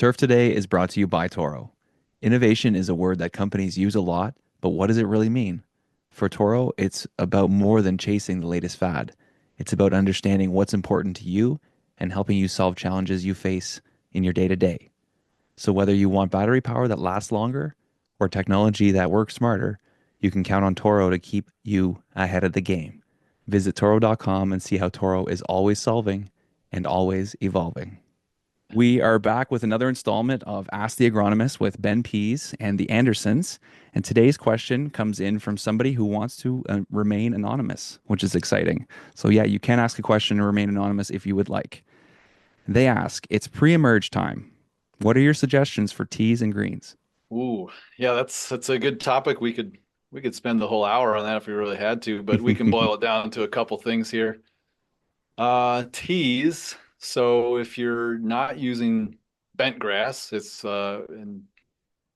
Turf Today is brought to you by Toro. Innovation is a word that companies use a lot, but what does it really mean? For Toro, it's about more than chasing the latest fad. It's about understanding what's important to you and helping you solve challenges you face in your day to day. So, whether you want battery power that lasts longer or technology that works smarter, you can count on Toro to keep you ahead of the game. Visit Toro.com and see how Toro is always solving and always evolving. We are back with another installment of Ask the Agronomist with Ben Pease and the Andersons. And today's question comes in from somebody who wants to remain anonymous, which is exciting. So, yeah, you can ask a question and remain anonymous if you would like. They ask, it's pre-emerge time. What are your suggestions for teas and greens? Ooh, yeah, that's a good topic. We could spend the whole hour on that if we really had to, but we can boil it down to a couple things here. Teas. So if you're not using bent grass, it's and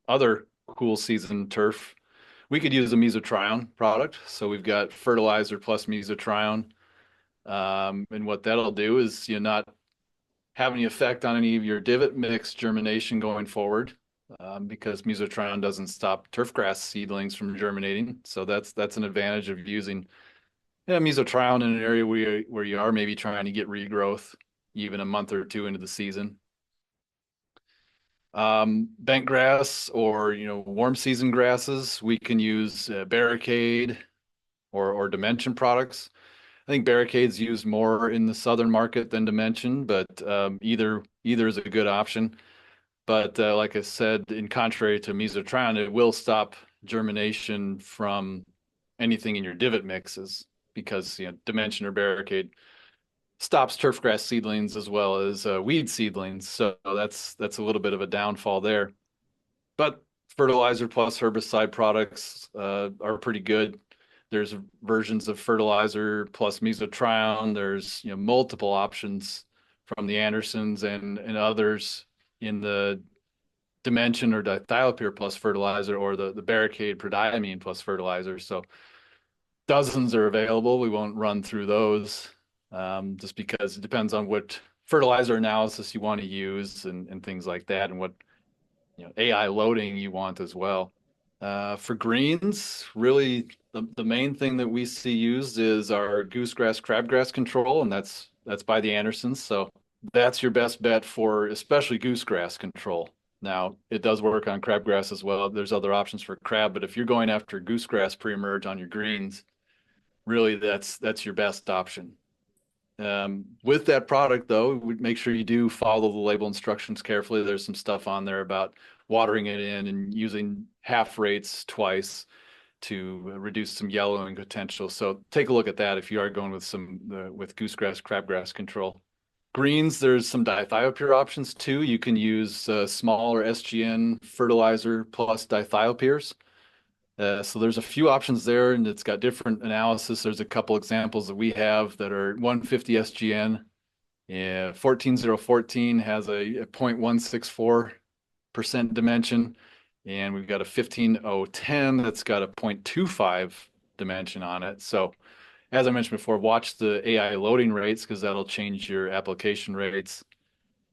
other cool season turf, we could use a mesotrione product. So we've got fertilizer plus mesotrione. And what that'll do is not have any effect on any of your divot mix germination going forward, because mesotrione doesn't stop turfgrass seedlings from germinating. So that's an advantage of using mesotrione in an area where you are maybe trying to get regrowth even a month or two into the season. Bent grass or warm season grasses, we can use barricade or dimension products. I think barricade's used more in the southern market than dimension, but either is a good option. But like I said, in contrary to mesotrione, it will stop germination from anything in your divot mixes because dimension or barricade stops turfgrass seedlings as well as weed seedlings. So that's a little bit of a downfall there. But fertilizer plus herbicide products are pretty good. There's versions of fertilizer plus mesotrione. There's multiple options from the Andersons and others in the dimension or dithiopyr plus fertilizer or the barricade prodiamine plus fertilizer. So dozens are available. We won't run through those, just because it depends on what fertilizer analysis you want to use and things like that, and what AI loading you want as well. For greens, really the main thing that we see used is our goosegrass crabgrass control, and that's by the Andersons. So that's your best bet for especially goosegrass control. Now, it does work on crabgrass as well. There's other options for crab, but if you're going after goosegrass pre-emerge on your greens, really that's your best option. With that product, though, make sure you do follow the label instructions carefully. There's some stuff on there about watering it in and using half rates twice to reduce some yellowing potential. So take a look at that if you are going with with goosegrass, crabgrass control. Greens, there's some dithiopyr options too. You can use smaller SGN fertilizer plus dithiopyrs. So there's a few options there, and it's got different analysis. There's a couple examples that we have that are 150 SGN. Yeah, 14014 has a 0.164% dimension, and we've got a 15010 that's got a 0.25 dimension on it. So as I mentioned before, watch the AI loading rates because that'll change your application rates.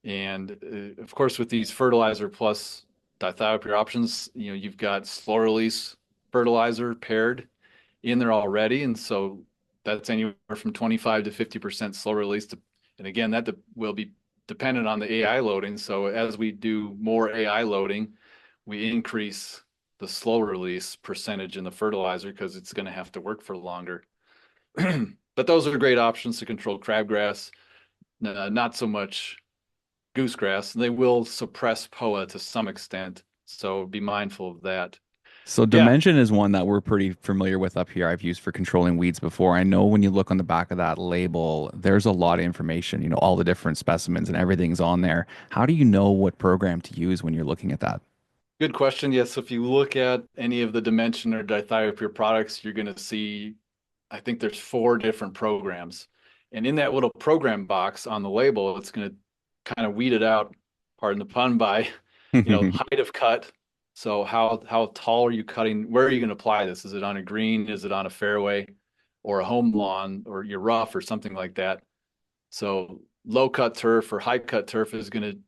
And of course, with these fertilizer plus dithiopyr options, you've got slow release fertilizer paired in there already, and so that's anywhere from 25 to 50% slow release. And again, that will be dependent on the AI loading. So as we do more AI loading, we increase the slow release percentage in the fertilizer because it's going to have to work for longer. But those are great options to control crabgrass, not so much goosegrass. They will suppress POA to some extent, so be mindful of that. So Yeah, Dimension is one that we're pretty familiar with up here. I've used for controlling weeds before. I know when you look on the back of that label, there's a lot of information, all the different specimens and everything's on there. How do you know what program to use when you're looking at that? good question. Yes, if you look at any of the dimension or dithiopyr products, you're going to see, I think there's four different programs. And in that little program box on the label, it's going to kind of weed it out, pardon the pun, by, height of cut. So how tall are you cutting? Where are you going to apply this? Is it on a green? Is it on a fairway or a home lawn or your rough or something like that? So low cut turf or high cut turf is going to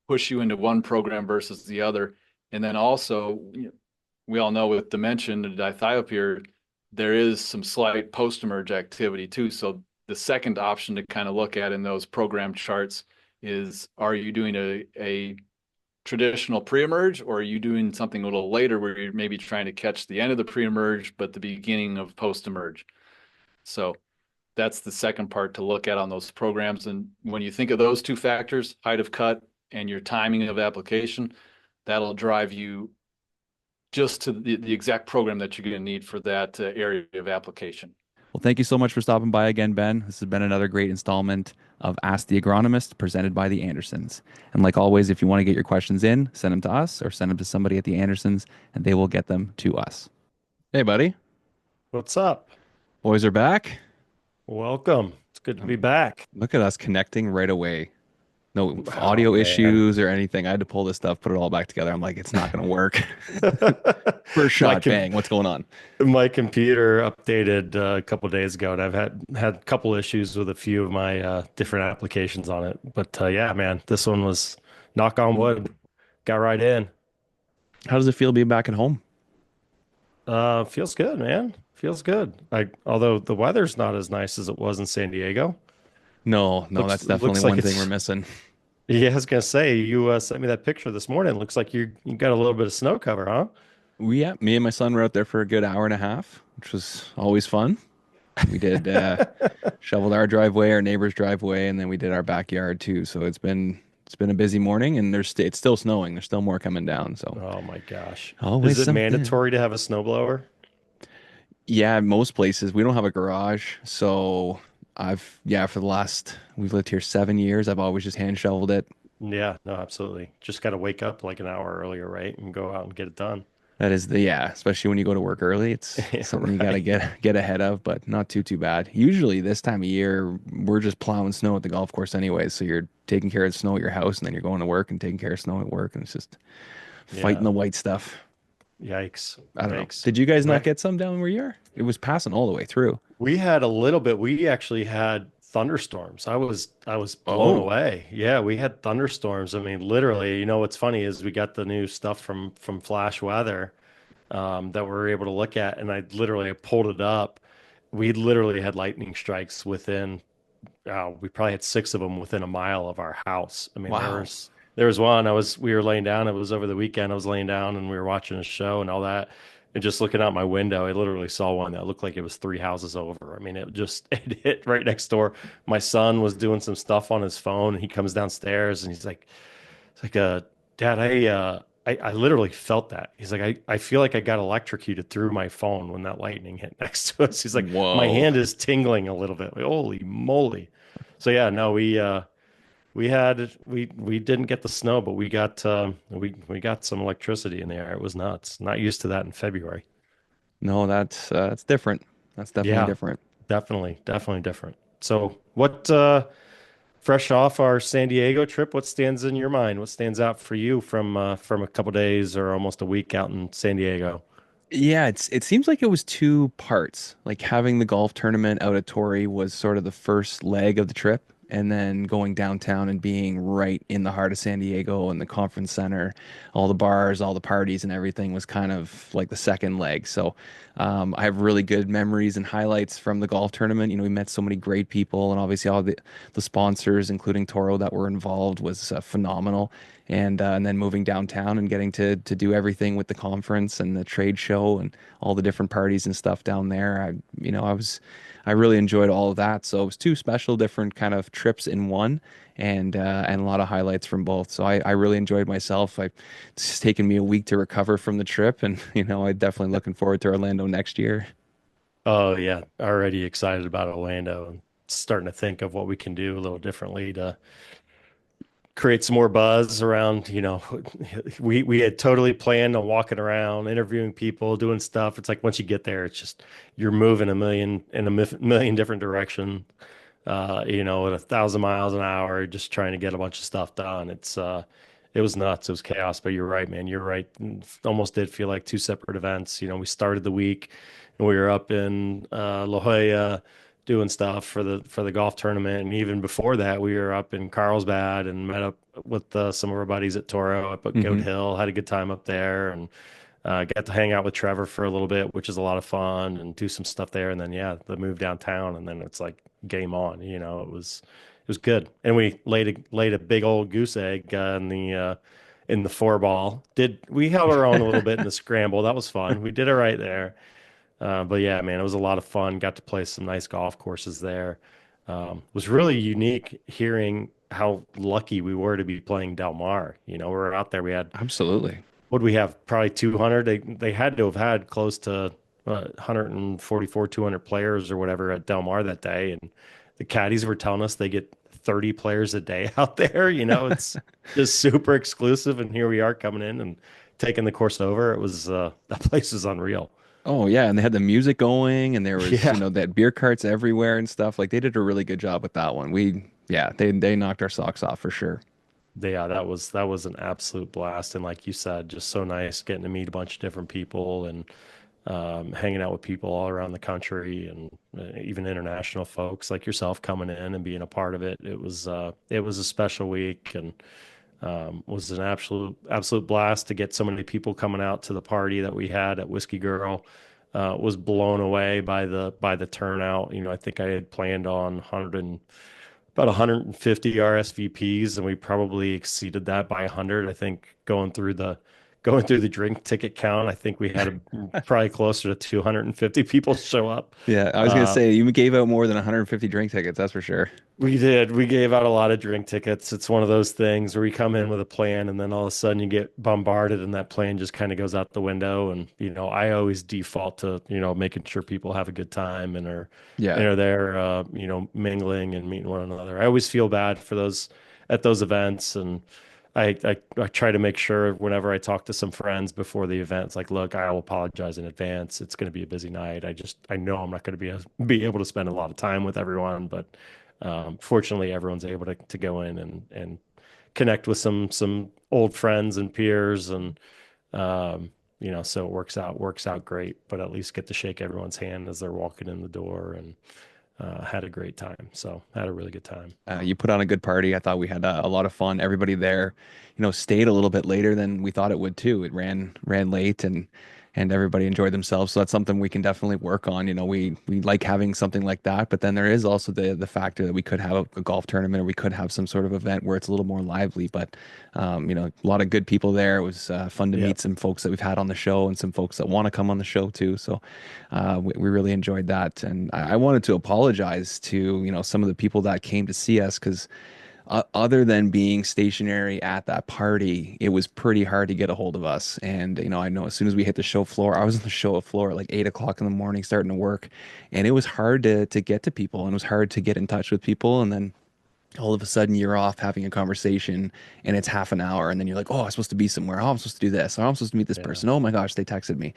push you into one program versus the other. And then also, we all know with dementia and dithiopia, there is some slight post-emerge activity too. So the second option to kind of look at in those program charts is, are you doing a traditional pre-emerge, or are you doing something a little later where you're maybe trying to catch the end of the pre-emerge, but the beginning of post-emerge? So that's the second part to look at on those programs. And when you think of those two factors, height of cut and your timing of application, that'll drive you just to the exact program that you're going to need for that area of application. Well, thank you so much for stopping by again, Ben. This has been another great installment of Ask the Agronomist presented by the Andersons. And like always, if you want to get your questions in, send them to us or send them to somebody at the Andersons and they will get them to us. Hey, buddy. What's up? Boys are back. Welcome. It's good to be Um, bak. Look at us connecting right away. No Oh audio man. issues or anything. I had to pull this stuff, put it all back together. I'm like, it's not going to work. First My shot, com bang. What's going on? my computer updated a couple days ago, and I've had a couple issues with a few of my different applications on it. But yeah, man, this one was knock on wood, got right in. How does it feel being back at home? Feels good, man. Feels good. Although the weather's not as nice as it was in San Diego. No, no, that's definitely Looks like one thing we're it's missing. yeah, I was gonna say you sent me that picture this morning. Looks like you got a little bit of snow cover, huh? Yeah, me and my son were out there for a good hour and a half, which was always fun. We did shoveled our driveway, our neighbor's driveway, and then we did our backyard too. So it's been a busy morning, and it's still snowing. There's still more coming down. So Oh my gosh. Is always it something. mandatory to have a snowblower? Yeah, most places we don't have a garage, so for the last we've lived here 7 years. I've always just hand shoveled it. Yeah, no, absolutely. Just got to wake up like an hour earlier, right? And go out and get it done. That is especially when you go to work early. It's something you got to Right. get ahead of, but not too bad. Usually this time of year, we're just plowing snow at the golf course anyways. So you're taking care of snow at your house and then you're going to work and taking care of snow at work and it's just fighting Yeah. the white stuff. Yikes. I don't know. Yikes. Did you guys not My get some down where you are? It was passing all the way through. we had a little bit. We actually had thunderstorms. I was blown Oh, away. Yeah, we had thunderstorms. I mean, literally, what's funny is we got the new stuff from Flash Weather that we were able to look at, and I pulled it up. We literally had lightning strikes within we probably had six of them within a mile of our house. I mean, wow. there was one. We were laying down. It was over the weekend. I was laying down and we were watching a show and all that. And just looking out my window, I literally saw one that looked like it was three houses over. I mean, it just it hit right next door. My son was doing some stuff on his phone and he comes downstairs and it's like, Dad, I literally felt that. He's like, I feel like I got electrocuted through my phone when that lightning hit next to us. He's like, my Whoa. hand is tingling a little bit. Like, holy moly. So yeah, no, we didn't get the snow, but we got some electricity in the air. It was nuts. Not used to that in February. No, that's different. That's definitely Yeah, different. definitely different. So what fresh off our San Diego trip, what stands in your mind? What stands out for you from a couple days or almost a week out in San Diego? Yeah, it seems like it was two parts. Like having the golf tournament out at Torrey was sort of the first leg of the trip, and then going downtown and being right in the heart of San Diego and the conference center, all the bars, all the parties and everything was kind of like the second leg. So I have really good memories and highlights from the golf tournament. We met so many great people, and obviously all the sponsors, including Toro, that were involved was phenomenal. And then moving downtown and getting to do everything with the conference and the trade show and all the different parties and stuff down there. I really enjoyed all of that. So it was two special, different kind of trips in one, and a lot of highlights from both. So I really enjoyed myself. It's just taken me a week to recover from the trip, and I'm definitely looking forward to Orlando next year. Oh yeah, already excited about Orlando and starting to think of what we can do a little differently to create some more buzz around, we had totally planned on walking around, interviewing people, doing stuff. It's like once you get there, it's just you're moving a million different direction, at 1,000 miles an hour, just trying to get a bunch of stuff done. It was nuts. It was chaos, but you're right, man. You're right. It almost did feel like two separate events. We started the week and we were up in La Jolla doing stuff for the golf tournament. And even before that, we were up in Carlsbad and met up with some of our buddies at Toro up at Goat Hmm. Hill. Had a good time up there, and got to hang out with Trevor for a little bit, which is a lot of fun, and do some stuff there. And then yeah, the move downtown, and then it's like game on. It was good, and we laid a big old goose egg in the four ball. Did we held our own a little bit in the scramble? That was fun. We did all right there. But yeah, man, it was a lot of fun. Got to play some nice golf courses there. Was really unique hearing how lucky we were to be playing Del Mar. We were out there. We had Absolutely. what do we have? Probably 200. They had to have had close to 144, 200 players or whatever at Del Mar that day. And the caddies were telling us they get 30 players a day out there. It's just super exclusive. And here we are coming in and taking the course over. It was that place is unreal. Oh yeah, and they had the music going, and there was, Yeah. that beer carts everywhere and stuff. Like they did a really good job with that one. Yeah, they knocked our socks off for sure. Yeah, that was an absolute blast. And like you said, just so nice getting to meet a bunch of different people and hanging out with people all around the country and even international folks like yourself coming in and being a part of it. It was a special week and was an absolute blast to get so many people coming out to the party that we had at Whiskey Girl. Was blown away by the turnout. I think I had planned on 100 about 150 RSVPs, and we probably exceeded that by 100. I think going through the drink ticket count, I think we had probably closer to 250 people show up. Yeah, I was gonna Uh, say you gave out more than 150 drink tickets, that's for sure. we did. We gave out a lot of drink tickets. It's one of those things where we come in with a plan and then all of a sudden you get bombarded and that plan just kind of goes out the window. And, I always default to, making sure people have a good time and Yeah. are there, mingling and meeting one another. I always feel bad for those at those events. And I try to make sure whenever I talk to some friends before the event, it's like, look, I'll apologize in advance. It's going to be a busy night. I know I'm not going to be able to spend a lot of time with everyone, but fortunately, everyone's able to go in and connect with some old friends and peers, and so it works out great. But at least get to shake everyone's hand as they're walking in the door, and had a great time. So had a really good time. You put on a good party. I thought we had a lot of fun. Everybody there, stayed a little bit later than we thought it would too. It ran late and everybody enjoyed themselves. So that's something we can definitely work on. We like having something like that, but then there is also the factor that we could have a golf tournament or we could have some sort of event where it's a little more lively. But a lot of good people there. It was fun to Yeah, meet some folks that we've had on the show and some folks that want to come on the show too. So we really enjoyed that. And I wanted to apologize to, some of the people that came to see us because other than being stationary at that party, it was pretty hard to get a hold of us. And, I know as soon as we hit the show floor, I was on the show floor at like 8 o'clock in the morning starting to work. And it was hard to get to people and it was hard to get in touch with people. And then all of a sudden you're off having a conversation and it's half an hour and then you're like, oh, I'm supposed to be somewhere. Oh, I'm supposed to do this. Oh, I'm supposed to meet this yeah, person. Oh my gosh, they texted me.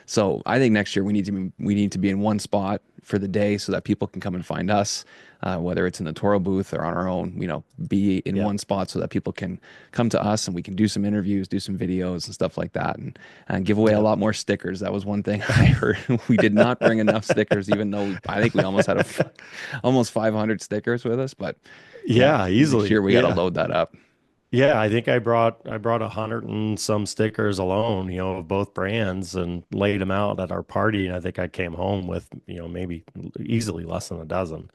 So I think next year we need to be in one spot for the day so that people can come and find us, whether it's in the Toro booth or on our own, be in yeah, one spot so that people can come to us and we can do some interviews, do some videos and stuff like that, and give away a yeah. lot more stickers. That was one thing I heard. We did not bring enough stickers, even though I think we almost had almost 500 stickers with us, but yeah, Yeah, next easily. year we got to Yeah. load that up. Yeah, I think I brought 100 and some stickers alone, of both brands and laid them out at our party. And I think I came home with, maybe easily less than a dozen.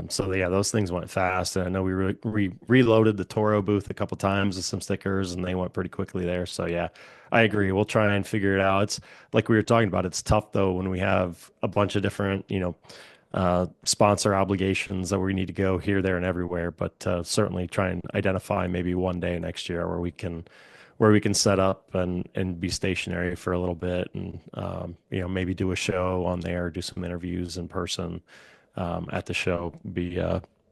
So yeah, those things went fast. And I know we reloaded the Toro booth a couple times with some stickers and they went pretty quickly there. So yeah, I agree. We'll try and figure it out. It's like we were talking about. It's tough though when we have a bunch of different, sponsor obligations that we need to go here, there, and everywhere. But certainly try and identify maybe one day next year where we can set up and be stationary for a little bit, and maybe do a show on there, do some interviews in person at the show.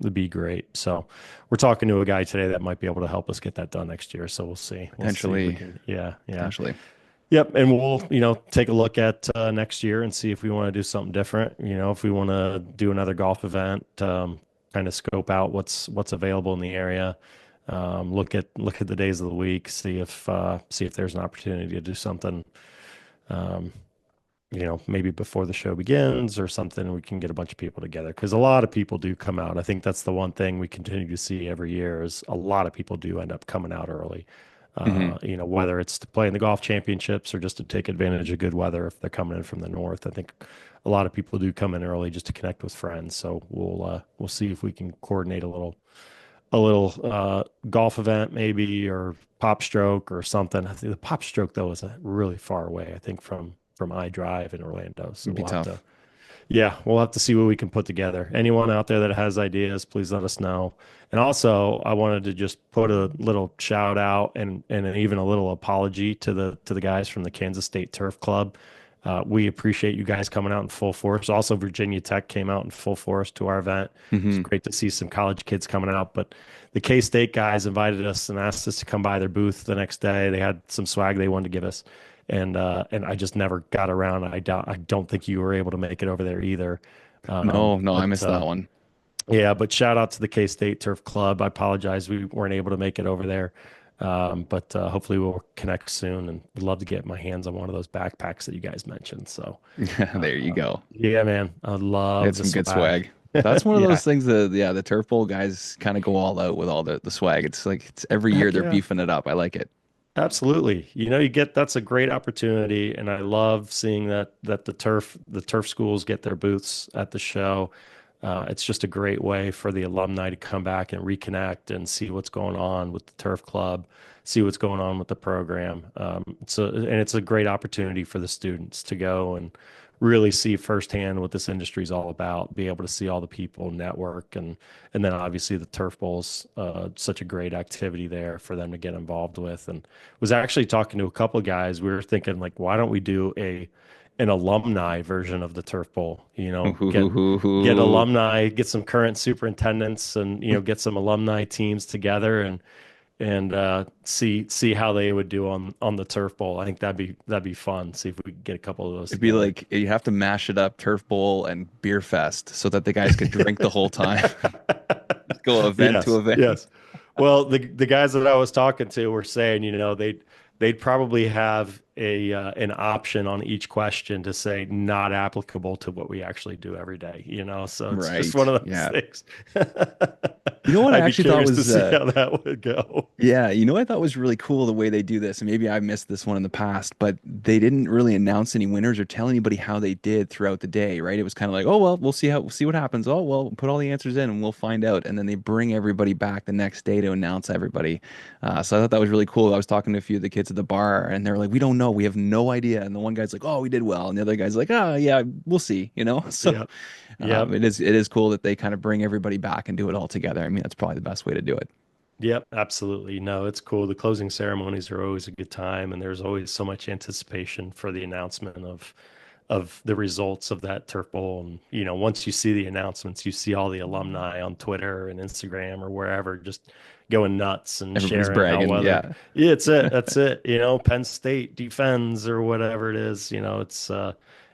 Would be great. So we're talking to a guy today that might be able to help us get that done next year. So we'll see. We'll see if we Potentially, can. Yeah, yeah. potentially. Yep, and we'll, take a look at next year and see if we want to do something different. If we want to do another golf event, kind of scope out what's available in the area. Look at the days of the week, see if there's an opportunity to do something, um, maybe before the show begins or something, we can get a bunch of people together because a lot of people do come out. I think that's the one thing we continue to see every year is a lot of people do end up coming out early. Hmm. Whether it's to play in the golf championships or just to take advantage of good weather if they're coming in from the north. I think a lot of people do come in early just to connect with friends. So we'll see if we can coordinate a little golf event maybe or pop stroke or something. I think the pop stroke though is really far away. I think from iDrive in Orlando. So It'd be tough. we'll have to see what we can put together. Anyone out there that has ideas, please let us know. And also, I wanted to just put a little shout out and even a little apology to the guys from the Kansas State Turf Club. We appreciate you guys coming out in full force. Also, Virginia Tech came out in full force to our event. It's Hmm. great to see some college kids coming out, but the K-State guys invited us and asked us to come by their booth the next day. They had some swag they wanted to give us, and I just never got around. I don't think you were able to make it over there either. No, no, I But missed that one. yeah, but shout out to the K-State Turf Club. I apologize we weren't able to make it over there. But hopefully we'll connect soon and would love to get my hands on one of those backpacks that you guys mentioned. So There you go. yeah, man, I They had love the some good swag. swag. That's one of Yeah, those things that, yeah, the Turf Bowl guys kind of go all out with all the swag. It's like it's every year heck they're yeah. beefing it up. I like it. Absolutely. That's a great opportunity, and I love seeing that the turf schools get their booths at the show. It's just a great way for the alumni to come back and reconnect and see what's going on with the turf club, see what's going on with the program. It's a great opportunity for the students to go and really see firsthand what this industry is all about, be able to see all the people, network, and then obviously the turf bowls, such a great activity there for them to get involved with. And was actually talking to a couple of guys. We were thinking like, why don't we do an alumni version of the turf bowl? Get Ooh. alumni, get some current superintendents, and get some alumni teams together and see how they would do on the turf bowl. I think that'd be fun. See if we could get a couple of those It'd be together. like you have to mash it up, Turf Bowl and Beer Fest, so that the guys could drink the whole time. Just go event to Yes, event. yes. Well, the guys that I was talking to were saying, they'd probably have an option on each question to say not applicable to what we actually do every day, So it's just one Right. of those Yeah. things. You know what I I'd be actually thought curious to was see how that would go. yeah, you know what I thought was really cool the way they do this, and maybe I missed this one in the past, but they didn't really announce any winners or tell anybody how they did throughout the day, right? It was kind of like, oh well, we'll see what happens. Oh well, put all the answers in and we'll find out. And then they bring everybody back the next day to announce everybody. So I thought that was really cool. I was talking to a few of the kids at the bar, and they're like, we don't know, we have no idea. And the one guy's like, oh, we did well, and the other guy's like, oh yeah, we'll see. So Yep. Yep. it is cool that they kind of bring everybody back and do it all together. I mean, that's probably the best way to do it. Yep, absolutely. No, it's cool. The closing ceremonies are always a good time, and there's always so much anticipation for the announcement of the results of that turf bowl. And once you see the announcements, you see all the alumni on Twitter and Instagram or wherever just going nuts and Everybody's sharing how bragging, whether yeah. yeah, it's it. That's it. Penn State defends or whatever it is.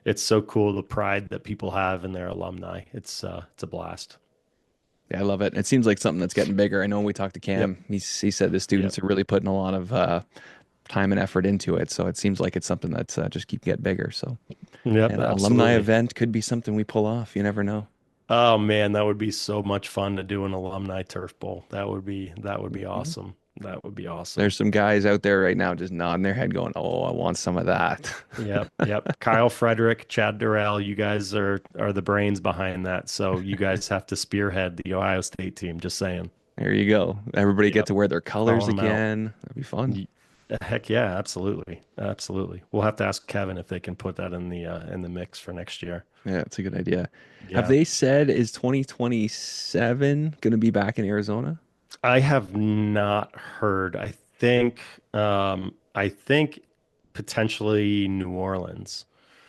It's so cool the pride that people have in their alumni. It's a blast. Yeah, I love it. It seems like something that's getting bigger. I know when we talked to Yep. Cam, he said the Yep. students are really putting a lot of time and effort into it. So it seems like it's something that's just keep getting bigger. So Yep. an alumni Absolutely. event could be something we pull off. You never know. Oh man, that would be so much fun to do an alumni turf bowl. That would be Mhm. awesome. That would be awesome. There's some guys out there right now just nodding their head, going, "Oh, I want some of that." Yep, yep. Kyle Frederick, Chad Durrell, you guys are the brains behind that. So you guys have to spearhead the Ohio State team, just saying. There you go. Everybody get Yep. to wear their colors Calling them out. again. That'd be fun. Ye- Heck yeah, absolutely. Absolutely. We'll have to ask Kevin if they can put that in the mix for next year. Yeah, it's a good idea. Have Yeah. they said is 2027 going to be back in Arizona? I have not heard. I think potentially New Orleans.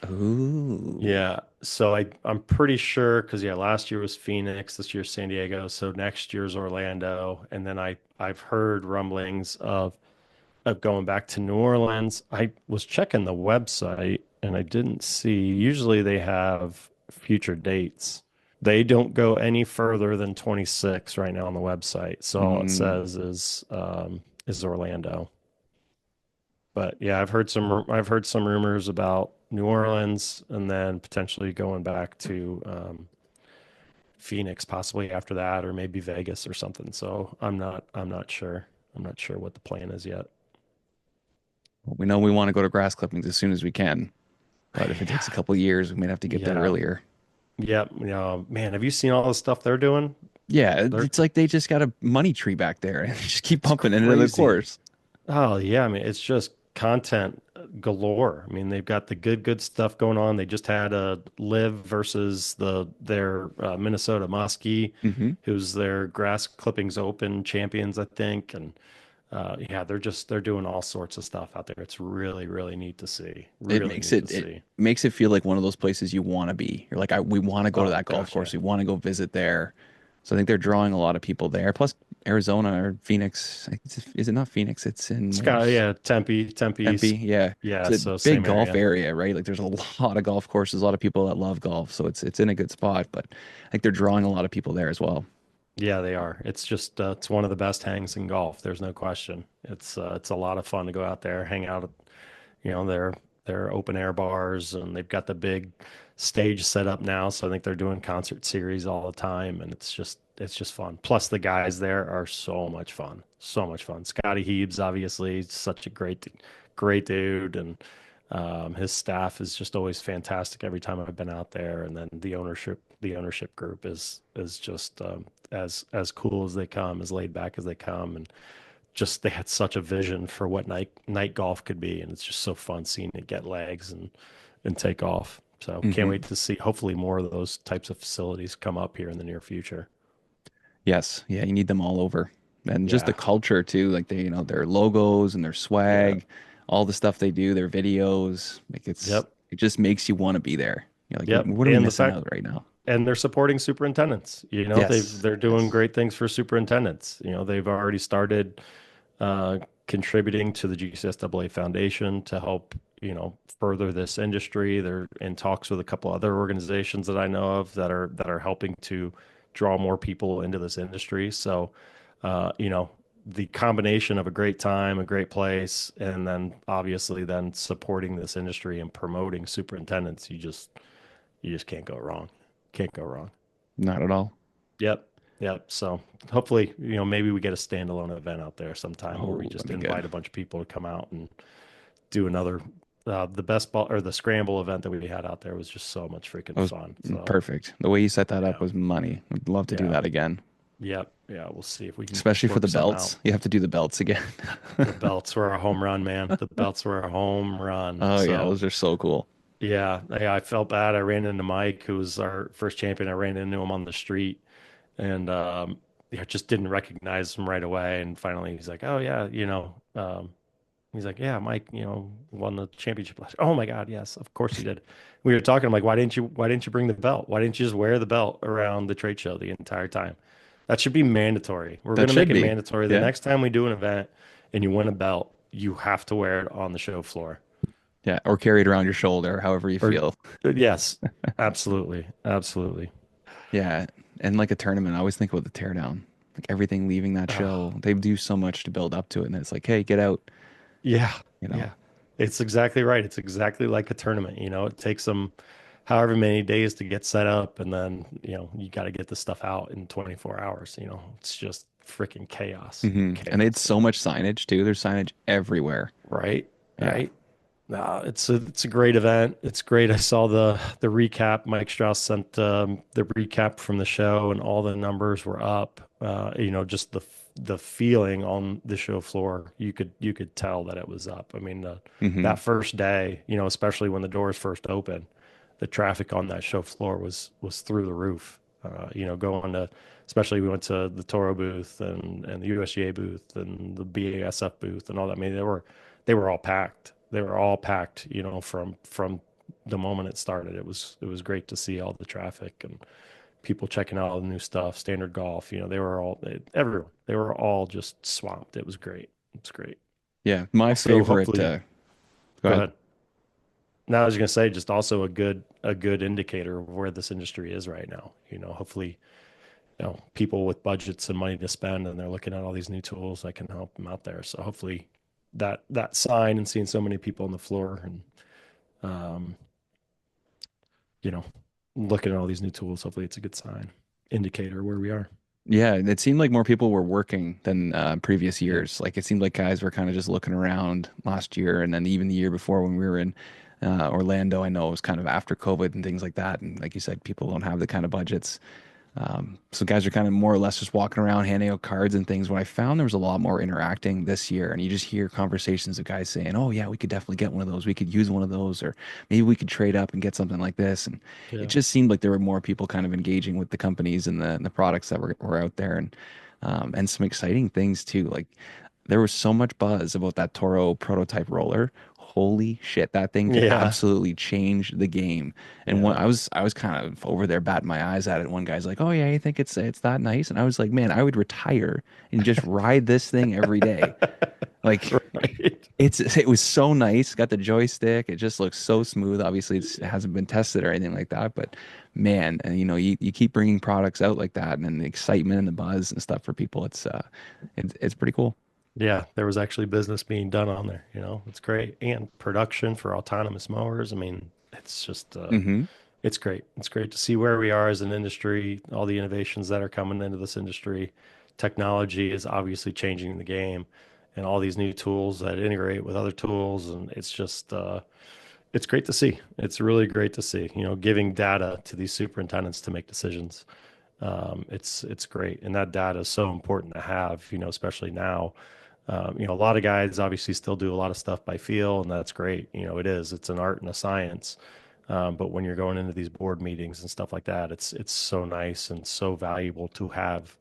Ooh. Yeah. So I'm pretty sure because yeah, last year was Phoenix, this year's San Diego, so next year's Orlando, and then I've heard rumblings of going back to New Orleans. I was checking the website and I didn't see. Usually they have future dates. They don't go any further than 26 right now on the website. So all it Mm. says is Orlando. But yeah, I've heard some rumors about New Orleans, and then potentially going back to Phoenix possibly after that, or maybe Vegas or something. So I'm not sure. I'm not sure what the plan is yet. We know we want to go to grass clippings as soon as we can, but if it takes a couple years, we might have to get there Yeah. earlier. Yeah. You know, man, have you seen all the stuff they're doing? Yeah, They're it's like they just got a money tree back there and just keep It's pumping into the crazy. course. Oh yeah, I mean it's just content galore. I mean they've got the good stuff going on. They just had a live versus their Minnesota Muskie, Hmm. who's their grass clippings open champions, I think. And yeah, they're doing all sorts of stuff out there. It's really neat to see. It Really makes neat to it see. makes it feel like one of those places you want to be. You're like, we want to go to Oh that golf gosh, course. yeah. We want to go visit there. So I think they're drawing a lot of people there. Plus Arizona or Phoenix, is it not Phoenix? It's in Scott, where's yeah, Tempe, Tempe. Yeah, it's yeah. a So big same golf area. area, right? Like there's a lot of golf courses, a lot of people that love golf. So it's in a good spot. But I think they're drawing a lot of people there as well. Yeah, they are. It's just it's one of the best hangs in golf. There's no question. It's a lot of fun to go out there, hang out at, their open air bars, and they've got the big stage set up now. So I think they're doing concert series all the time, and it's just fun. Plus the guys there are so much fun. So much fun. Scotty Heebs, obviously, such a great dude, and his staff is just always fantastic every time I've been out there. And then the ownership group is just as cool as they come, as laid back as they come, and just they had such a vision for what night golf could be, and it's just so fun seeing it get legs and take off. So can't Hmm. wait to see hopefully more of those types of facilities come up here in the near future. Yes, yeah, you need them all over, and just the Yeah, culture too. Like they, their logos and their yeah, swag, all the stuff they do, their videos. Like yep, it just makes you want to be there. You're like, yep. what are we And the missing fact out right now? and they're supporting superintendents. Yes, They're doing yes. great things for superintendents. They've already started contributing to the GCSAA Foundation to help, further this industry. They're in talks with a couple other organizations that I know of that are helping to draw more people into this industry. So, the combination of a great time, a great place, and then obviously then supporting this industry and promoting superintendents, you just can't go wrong. Can't go wrong. Not at all. Yep. Yep. So hopefully, maybe we get a standalone event out there sometime where we Oh, that'd just be good. invite a bunch of people to come out and do another. The best ball or the scramble event that we had out there was just so much freaking That was fun. So perfect. The way you set that up yeah, was money. I'd love to do yeah, that again, yep, yeah. We'll see if we can especially for the work something out. belts. You have to do the belts again. The belts were a home run, man. The belts were a home run. Oh yeah, So those are so cool. yeah, I felt bad. I ran into Mike, who was our first champion. I ran into him on the street, and yeah, just didn't recognize him right away. And finally, he's like, "Oh yeah, he's like, yeah, Mike, won the championship last year." Oh my God, yes, of course he did. We were talking. I'm like, why didn't you bring the belt? Why didn't you just wear the belt around the trade show the entire time? That should be mandatory. We're That gonna make should it be. mandatory. The Yeah. next time we do an event and you win a belt, you have to wear it on the show floor. Yeah, or carry it around your shoulder, however you Or feel. yes, absolutely, absolutely. Yeah, and like a tournament, I always think about the teardown. Like everything leaving that show, Oh, they do so much to build up to it, and it's like, hey, get out, yeah, you know. yeah. It's exactly right. It's exactly like a tournament. It takes them however many days to get set up, and then, you got to get the stuff out in 24 hours. It's just freaking chaos. And Chaos. it's so much signage too. There's signage everywhere. Right? Yeah. Right? No, it's a great event. It's great. I saw the recap. Mike Strauss sent the recap from the show, and all the numbers were up. Just the feeling on the show floor, you could tell that it was up. I mean, that Hmm. first day, especially when the doors first opened, the traffic on that show floor was through the roof. Going to, especially we went to the Toro booth and the USGA booth and the BASF booth and all that. I mean, they were all packed. They were all packed, from the moment it started. It was great to see all the traffic and people checking out all the new stuff, standard golf. Everyone, they were all just swamped. It was great. It's great. Yeah, my Also, favorite. hopefully, Go go ahead. ahead. Now, I was gonna say, just also a good indicator of where this industry is right now. Hopefully, people with budgets and money to spend, and they're looking at all these new tools that can help them out there. So hopefully, that sign and seeing so many people on the floor and um, you know, looking at all these new tools, hopefully it's a good sign, indicator where we are. Yeah, it seemed like more people were working than previous Yeah. years. Like it seemed like guys were kind of just looking around last year, and then even the year before when we were in Orlando. I know it was kind of after COVID and things like that, and like you said, people don't have the kind of budgets. So guys are kind of more or less just walking around handing out cards and things. What I found there was a lot more interacting this year, and you just hear conversations of guys saying, "Oh yeah, we could definitely get one of those. We could use one of those, or maybe we could trade up and get something like this." And it Yeah. just seemed like there were more people kind of engaging with the companies and the products that were out there, and some exciting things too. Like there was so much buzz about that Toro prototype roller. Holy shit, that thing could Yeah. absolutely change the game. And when Yeah. I was kind of over there batting my eyes at it. One guy's like, "Oh yeah, you think it's that nice?" And I was like, "Man, I would retire and just ride this thing every day." Like Right. it was so nice. Got the joystick. It just looks so smooth. Obviously, it hasn't been tested or anything like that, but man, and you keep bringing products out like that, and then the excitement and the buzz and stuff for people. It's pretty cool. Yeah, there was actually business being done on there, it's great. And production for autonomous mowers. I mean, it's just Hmm. it's great. It's great to see where we are as an industry, all the innovations that are coming into this industry. Technology is obviously changing the game and all these new tools that integrate with other tools. And it's just, it's great to see. It's really great to see, giving data to these superintendents to make decisions. It's great. And that data is so important to have, especially now. A lot of guys obviously still do a lot of stuff by feel, and that's great. It is. It's an art and a science. But when you're going into these board meetings and stuff like that, it's so nice and so valuable to have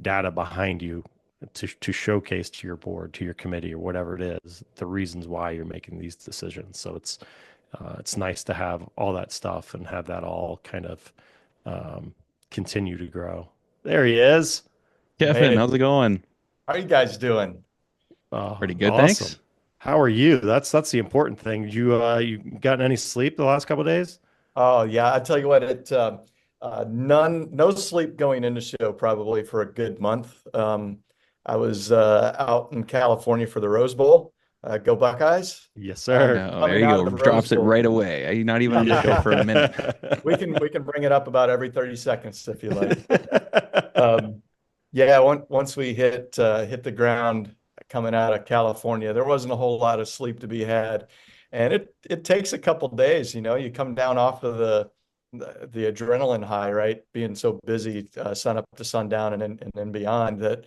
data behind you to showcase to your board, to your committee, or whatever it is, the reasons why you're making these decisions. So it's nice to have all that stuff and have that all kind of um, continue to grow. There he is. Made Kevin, it. how's it going? How are you guys doing? Pretty good, Awesome. thanks. How are you? That's the important thing. You gotten any sleep the last couple of days? Oh yeah, I tell you what, no sleep going into show probably for a good month. I was out in California for the Rose Bowl. Go Buckeyes! Yes, sir. Oh, there Coming you out go. of the Rose Drops it Bowl. right away. Not even on the show for a minute. Yeah. We can bring it up about every 30 seconds if you like. Um, yeah, once we hit the ground coming out of California, there wasn't a whole lot of sleep to be had, and it takes a couple days. You come down off of the adrenaline high, right? Being so busy, sun up to sundown and then beyond that.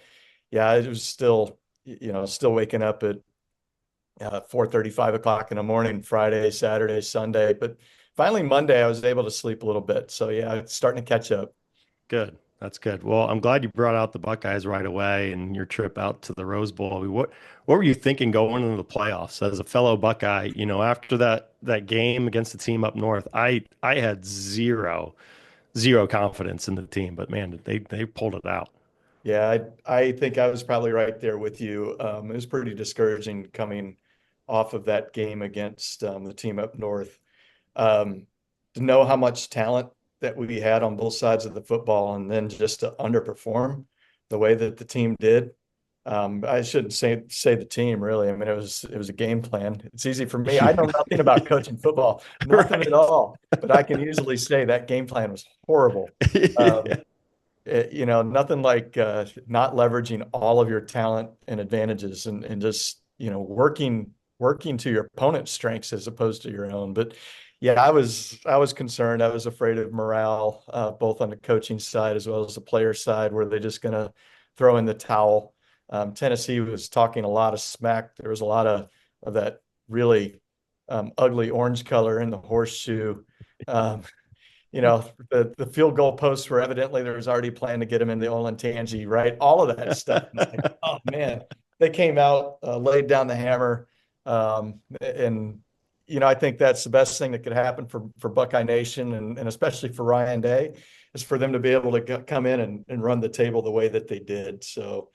Yeah, it was still waking up at 4:30, 5 o'clock in the morning, Friday, Saturday, Sunday, but finally Monday I was able to sleep a little bit. So yeah, it's starting to catch up. Good. That's good. Well, I'm glad you brought out the Buckeyes right away and your trip out to the Rose Bowl. I mean, what were you thinking going into the playoffs as a fellow Buckeye? After that game against the team up north, I had zero confidence in the team, but man, they pulled it out. Yeah, I think I was probably right there with you. It was pretty discouraging coming off of that game against the team up north. Um, to know how much talent that we had on both sides of the football, and then just to underperform the way that the team did. I shouldn't say the team really. I mean, it was a game plan. It's easy for me. I know nothing about coaching football, nothing at Right. all. But I can easily say that game plan was horrible. Um, nothing like not leveraging all of your talent and advantages and just, working to your opponent's strengths as opposed to your own. But yeah, I was concerned. I was afraid of morale, both on the coaching side as well as the player side. Were they just going to throw in the towel? Tennessee was talking a lot of smack. There was a lot of that really ugly orange color in the horseshoe. Um, the field goal posts were evidently there was already a plan to get him in the Olentangy, right? All of that stuff. It's like, oh man, they came out, laid down the hammer, and I think that's the best thing that could happen for Buckeye Nation and especially for Ryan Day is for them to be able to come in and run the table the way that they did. So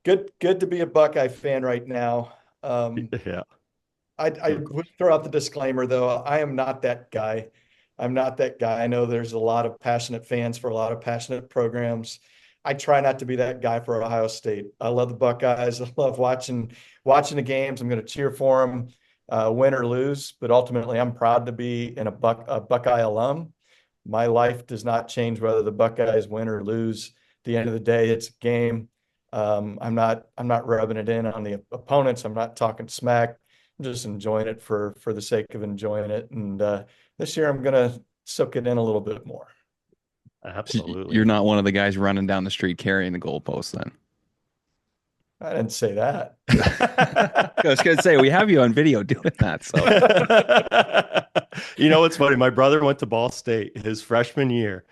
good to be a Buckeye fan right now. Yeah. I would throw out the disclaimer though. I am not that guy. I'm not that guy. I know there's a lot of passionate fans for a lot of passionate programs. I try not to be that guy for Ohio State. I love the Buckeyes. I love watching the games. I'm going to cheer for them. win or lose, but ultimately I'm proud to be a Buckeye alum. My life does not change whether the Buckeyes win or lose. At the end of the day, it's a game. I'm not rubbing it in on the opponents. I'm not talking smack. I'm just enjoying it for the sake of enjoying it. And this year I'm gonna soak it in a little bit more. Absolutely. You're not one of the guys running down the street carrying the goalpost then. I didn't say that. I was gonna say we have you on video doing that, so You know what's funny? My brother went to Ball State his freshman year.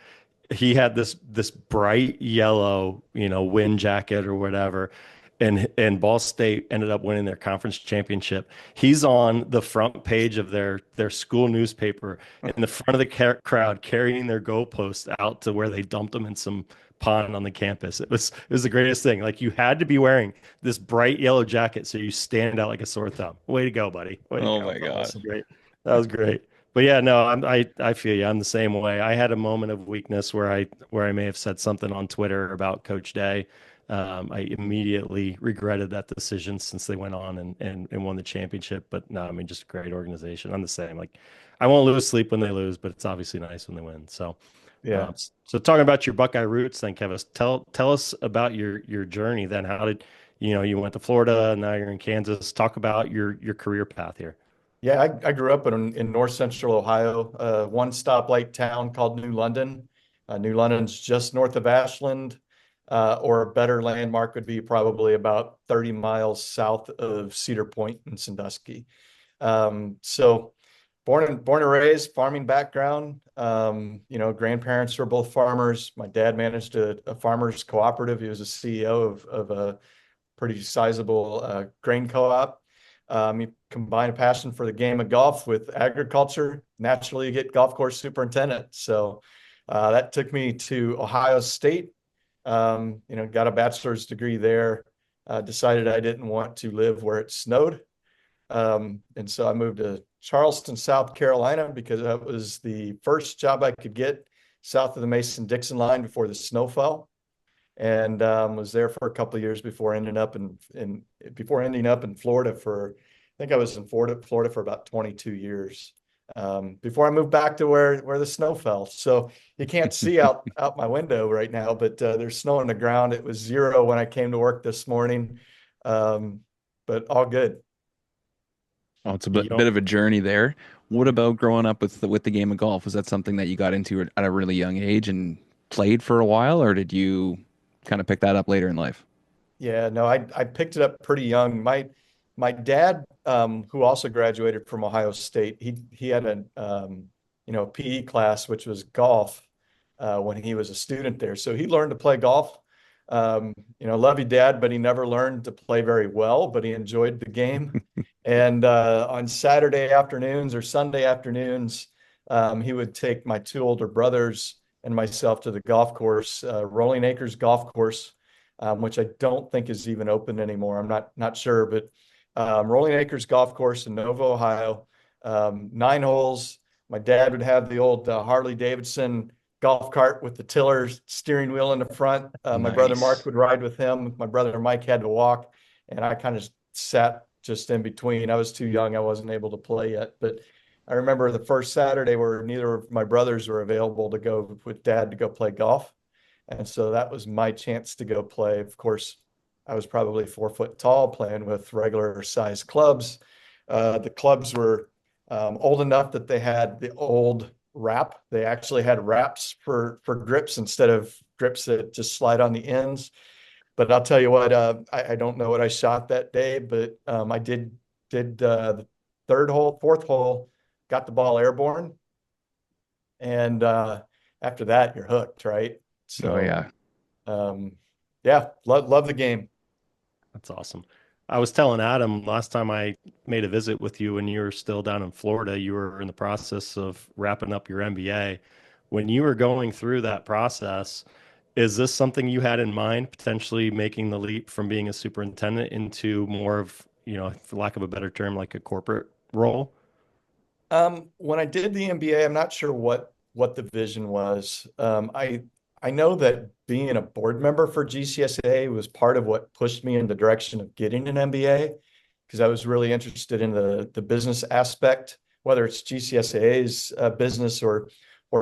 He had this bright yellow, wind jacket or whatever, and Ball State ended up winning their conference championship. He's on the front page of their school newspaper in the front of the crowd carrying their goalposts out to where they dumped them in some pond on the campus. It was the greatest thing. Like, you had to be wearing this bright yellow jacket so you stand out like a sore thumb. Way to go, buddy. Way to oh go. my God. That was great. That was great. But yeah, no, I feel you. I'm the same way. I had a moment of weakness where I may have said something on Twitter about Coach Day. I immediately regretted that decision since they went on and won the championship. But no, I mean, just a great organization. I'm the same. Like, I won't lose sleep when they lose, but it's obviously nice when they win. So Yeah. So talking about your Buckeye roots, then, Kevin, tell us about your journey. Then, how did you went to Florida and now you're in Kansas? Talk about your career path here. Yeah, I grew up in north central Ohio, one stoplight town called New London. New London's just north of Ashland, or a better landmark would be probably about 30 miles south of Cedar Point in Sandusky. So born and raised, farming background. Grandparents were both farmers. My dad managed a farmers cooperative. He was a CEO of a pretty sizable grain co-op. You combine a passion for the game of golf with agriculture, naturally you get golf course superintendent. So that took me to Ohio State. Got a bachelor's degree there. Decided I didn't want to live where it snowed. And so I moved to Charleston, South Carolina, because that was the first job I could get south of the Mason-Dixon line before the snow fell. And was there for a couple of years before ending up in Florida for, I think I was in Florida for about 22 years. Before I moved back to where the snow fell. So you can't see out my window right now, but there's snow on the ground. It was 0 when I came to work this morning. But all good. Oh, it's a bit of a journey there. What about growing up with the game of golf? Was that something that you got into at a really young age and played for a while, or did you kind of pick that up later in life? Yeah, no, I picked it up pretty young. My dad, who also graduated from Ohio State, he had a PE class, which was golf, when he was a student there. So he learned to play golf. Love you, Dad, but he never learned to play very well, but he enjoyed the game. And on Saturday afternoons or Sunday afternoons, he would take my 2 older brothers and myself to the golf course, Rolling Acres Golf Course, which I don't think is even open anymore. I'm not sure, but Rolling Acres Golf Course in Novo, Ohio, 9 holes. My dad would have the old Harley Davidson golf cart with the tiller steering wheel in the front. My brother Mark would ride with him. My brother Mike had to walk, and I kind of sat just in between. I was too young. I wasn't able to play yet, but I remember the first Saturday where neither of my brothers were available to go with Dad to go play golf. And so that was my chance to go play. Of course, I was probably 4 foot tall, playing with regular size clubs. The clubs were old enough that they had the old wrap. They actually had wraps for grips instead of grips that just slide on the ends. But I'll tell you what, I don't know what I shot that day, but I did the 3rd hole, 4th hole, got the ball airborne. And after that, you're hooked, right? So, yeah, love the game. That's awesome. I was telling Adam last time I made a visit with you when you were still down in Florida, you were in the process of wrapping up your MBA. When you were going through that process, is this something you had in mind, potentially making the leap from being a superintendent into more of, for lack of a better term, like a corporate role? When I did the MBA, I'm not sure what the vision was. I know that being a board member for GCSAA was part of what pushed me in the direction of getting an MBA, because I was really interested in the business aspect, whether it's GCSAA's business or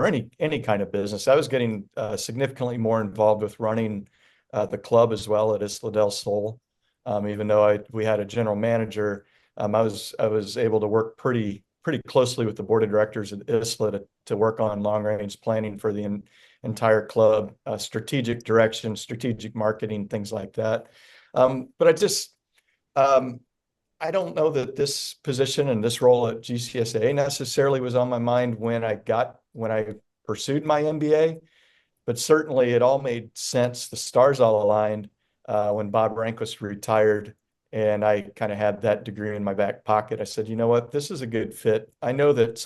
any kind of business. I was getting significantly more involved with running the club as well at Isla del Sol. Even though we had a general manager, I was able to work pretty closely with the board of directors at Isla to work on long range planning for the entire club, strategic direction, strategic marketing, things like that. But I don't know that this position and this role at GCSAA necessarily was on my mind when I pursued my MBA, but certainly it all made sense. The stars all aligned when Bob Rehnquist retired, and I kind of had that degree in my back pocket. I said, you know what, this is a good fit. I know that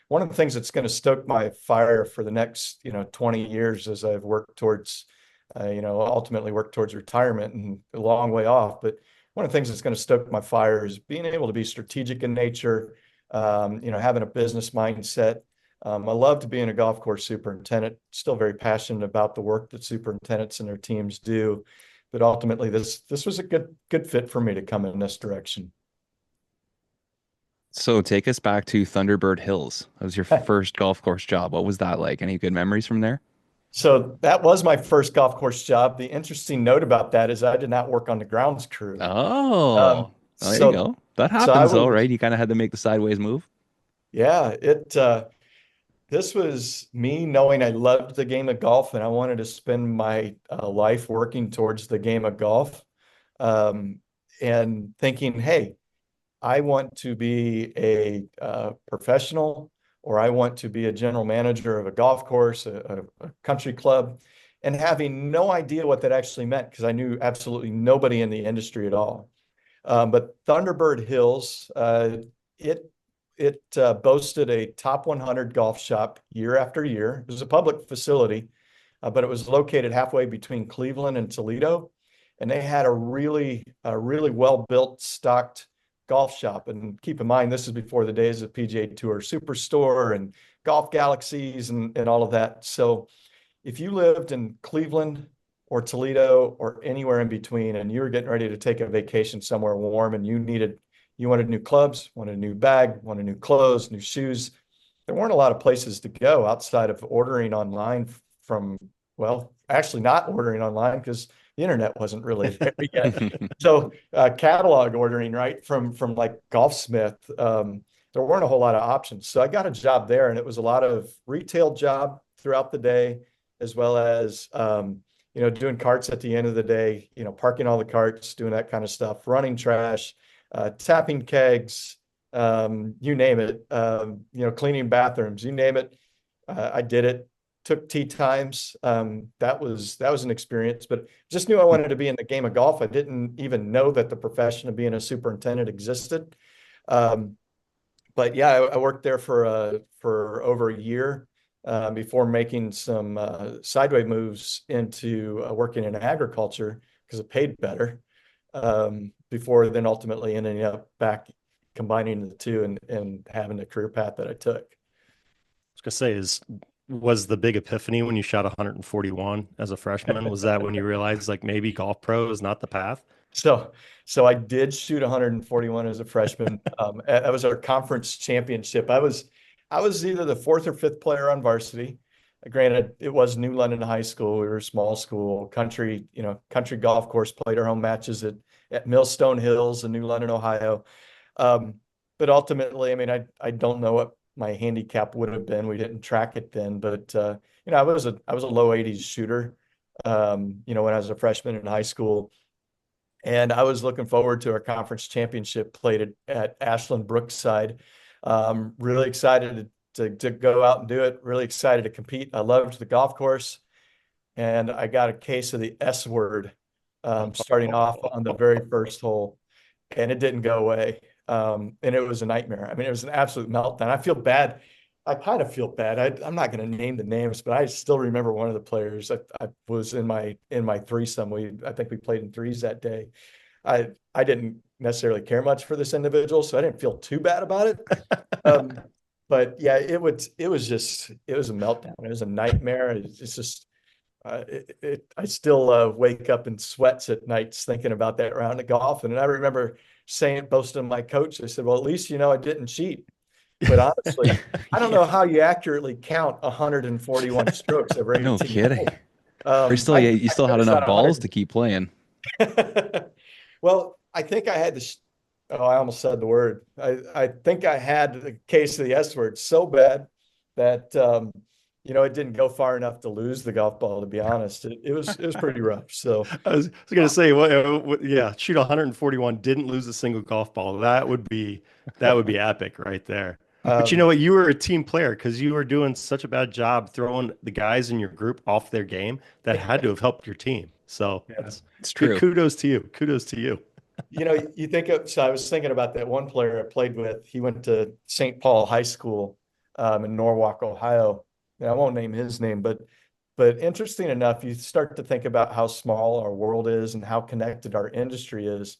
one of the things that's going to stoke my fire for the next 20 years as I've worked towards ultimately worked towards retirement, and a long way off, but one of the things that's going to stoke my fire is being able to be strategic in nature, having a business mindset. I loved being a golf course superintendent, still very passionate about the work that superintendents and their teams do. But ultimately, this was a good fit for me to come in this direction. So take us back to Thunderbird Hills. That was your first golf course job. What was that like? Any good memories from there? So that was my first golf course job. The interesting note about that is I did not work on the grounds crew. Oh, well, there you So go. That so I happens though, was, right? You kind of had to make the sideways move. yeah, this was me knowing I loved the game of golf and I wanted to spend my life working towards the game of golf, um, and thinking, hey, I want to be a professional, or I want to be a general manager of a golf course, a country club, and having no idea what that actually meant because I knew absolutely nobody in the industry at all. But Thunderbird Hills, it boasted a top 100 golf shop year after year. It was a public facility, but it was located halfway between Cleveland and Toledo, and they had a really well built, stocked golf shop. And keep in mind, this is before the days of PGA Tour Superstore and Golf Galaxies and all of that. So if you lived in Cleveland or Toledo or anywhere in between, and you were getting ready to take a vacation somewhere warm, and you wanted new clubs, wanted a new bag, wanted new clothes, new shoes, there weren't a lot of places to go outside of ordering online from, well, actually not ordering online because the internet wasn't really there yet. So catalog ordering, right, from like Golfsmith. There weren't a whole lot of options. So I got a job there, and it was a lot of retail job throughout the day, as well as doing carts at the end of the day, parking all the carts, doing that kind of stuff, running trash, tapping kegs, you name it, cleaning bathrooms, you name it. I did it. Took tee times. That was an experience, but just knew I wanted to be in the game of golf. I didn't even know that the profession of being a superintendent existed. Um, but yeah, I worked there for over a year before making some sideways moves into working in agriculture because it paid better. Before then ultimately ending up back combining the two and having the career path that I took. Was gonna say, was the big epiphany when you shot 141 as a freshman? Was that when you realized like maybe golf pro is not the path? So I did shoot 141 as a freshman. That was our conference championship. I was either the fourth or fifth player on varsity. Granted, it was New London High School. We were a small school, country golf course, played our home matches at Millstone Hills in New London, Ohio. But ultimately, I mean, I don't know what my handicap would have been. We didn't track it then, but I was a low 80s shooter, when I was a freshman in high school. And I was looking forward to our conference championship played at Ashland Brookside. Really excited to go out and do it. Really excited to compete. I loved the golf course, and I got a case of the S word starting off on the very first hole, and it didn't go away. And it was a nightmare. I mean, it was an absolute meltdown. I feel bad. I kind of feel bad. I'm not going to name the names, but I still remember one of the players. I was in my threesome. I think we played in threes that day. I didn't necessarily care much for this individual, so I didn't feel too bad about it. But yeah, it was a meltdown. It was a nightmare. It's just I still wake up in sweats at nights thinking about that round of golf. And I remember boasting to my coach. I said, well, at least, I didn't cheat. But honestly, I don't know how you accurately count 141 strokes over No 18 kidding. holes. Or you I still had finished enough on balls 100. to keep playing. Well, I think I had this. Oh, I almost said the word. I think I had a case of the S word so bad that it didn't go far enough to lose the golf ball. To be honest, it was pretty rough. So I was going to say, yeah, shoot 141, didn't lose a single golf ball. That would be epic right there. But you know um, what? You were a team player because you were doing such a bad job throwing the guys in your group off their game that had to have helped your team. So yeah. that's It's good. true. Kudos to you. Kudos to you. You think of, so I was thinking about that one player I played with. He went to St. Paul High School in Norwalk, Ohio. And I won't name his name, but interesting enough, you start to think about how small our world is and how connected our industry is.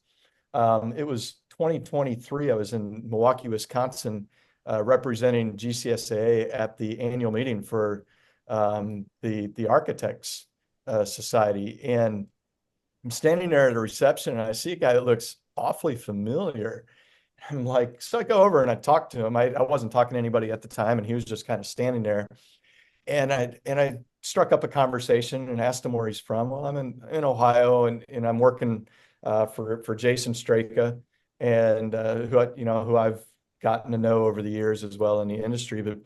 It was 2023. I was in Milwaukee, Wisconsin, representing GCSAA at the annual meeting for the Architects Society, and I'm standing there at a reception and I see a guy that looks awfully familiar. I'm like, so I go over and I talk to him. I wasn't talking to anybody at the time, and he was just kind of standing there. And I struck up a conversation and asked him where he's from. Well, I'm in Ohio, and I'm working for Jason Straka, and who I've gotten to know over the years as well in the industry. But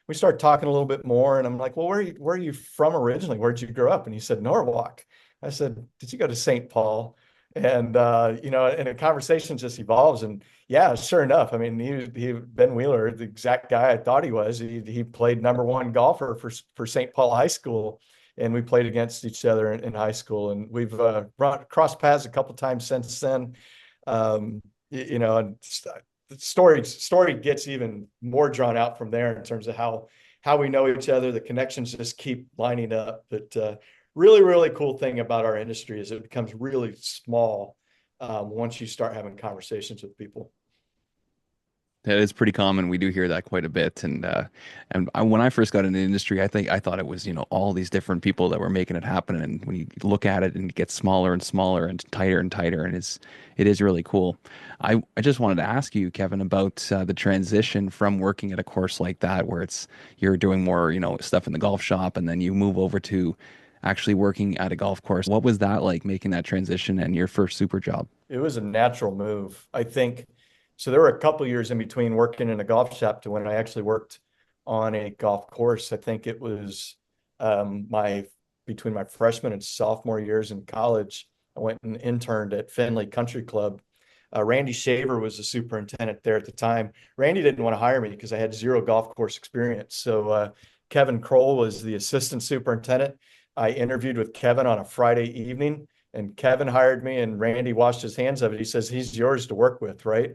we started talking a little bit more, and I'm like, well, where are you from originally? Where'd you grow up? And he said, Norwalk. I said, did you go to St. Paul? And the conversation just evolves. And yeah, sure enough. I mean, Ben Wheeler, the exact guy I thought he was. He played number one golfer for St. Paul High School, and we played against each other in high school. And we've crossed paths a couple times since then. And the story gets even more drawn out from there in terms of how we know each other. The connections just keep lining up. But really, really cool thing about our industry is it becomes really small once you start having conversations with people. That is pretty common. We do hear that quite a bit. When I first got into the industry, I thought it was, all these different people that were making it happen. And when you look at it and it gets smaller and smaller and tighter, and it is really cool. I just wanted to ask you, Kevin, about the transition from working at a course like that, where you're doing more, stuff in the golf shop, and then you move over to actually working at a golf course. What was that like, making that transition and your first super job? It was a natural move, I think. So there were a couple years in between working in a golf shop to when I actually worked on a golf course. I think it was my between my freshman and sophomore years in college. I went and interned at Findlay Country Club. Randy Shaver was the superintendent there at the time. Randy didn't want to hire me because I had zero golf course experience. So Kevin Kroll was the assistant superintendent. I interviewed with Kevin on a Friday evening, and Kevin hired me, and Randy washed his hands of it. He says, he's yours to work with, right?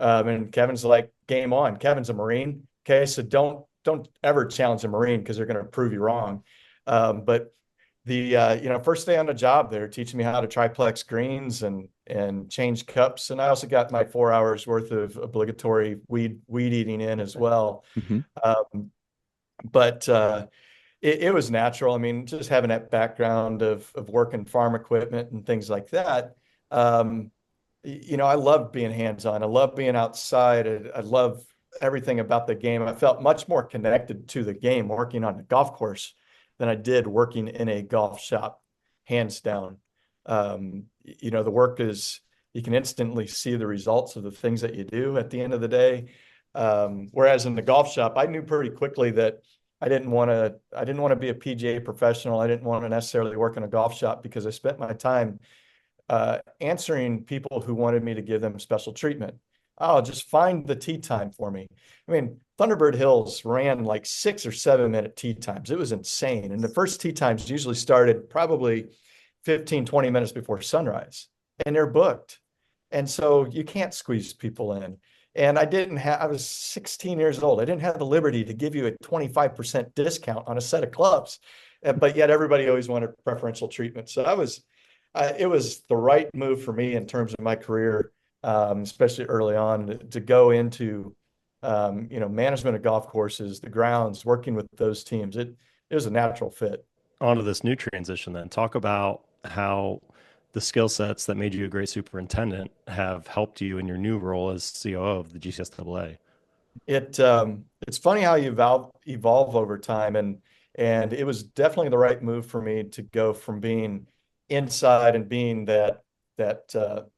And Kevin's like, game on. Kevin's a Marine. Okay. So don't ever challenge a Marine because they're going to prove you wrong. But the first day on the job, they're teaching me how to triplex greens and change cups. And I also got my 4 hours worth of obligatory weed eating in as well. Hmm. But it was natural. I mean, just having that background of working farm equipment and things like that. I love being hands-on. I love being outside. I love everything about the game. I felt much more connected to the game working on a golf course than I did working in a golf shop, hands down. The work is, you can instantly see the results of the things that you do at the end of the day. Whereas in the golf shop, I knew pretty quickly that I didn't want to be a PGA professional. I didn't want to necessarily work in a golf shop because I spent my time answering people who wanted me to give them special treatment. Oh, just find the tee time for me. I mean, Thunderbird Hills ran like 6 or 7 minute tee times. It was insane. And the first tee times usually started probably 15, 20 minutes before sunrise, and they're booked. And so you can't squeeze people in. And I was 16 years old. I didn't have the liberty to give you a 25% discount on a set of clubs, but yet everybody always wanted preferential treatment. So it was the right move for me in terms of my career, especially early on, to go into, management of golf courses, the grounds, working with those teams. It was a natural fit. Onto this new transition then. Talk about how the skill sets that made you a great superintendent have helped you in your new role as COO of the GCSAA. It's funny how you evolve over time, and it was definitely the right move for me to go from being inside and being that that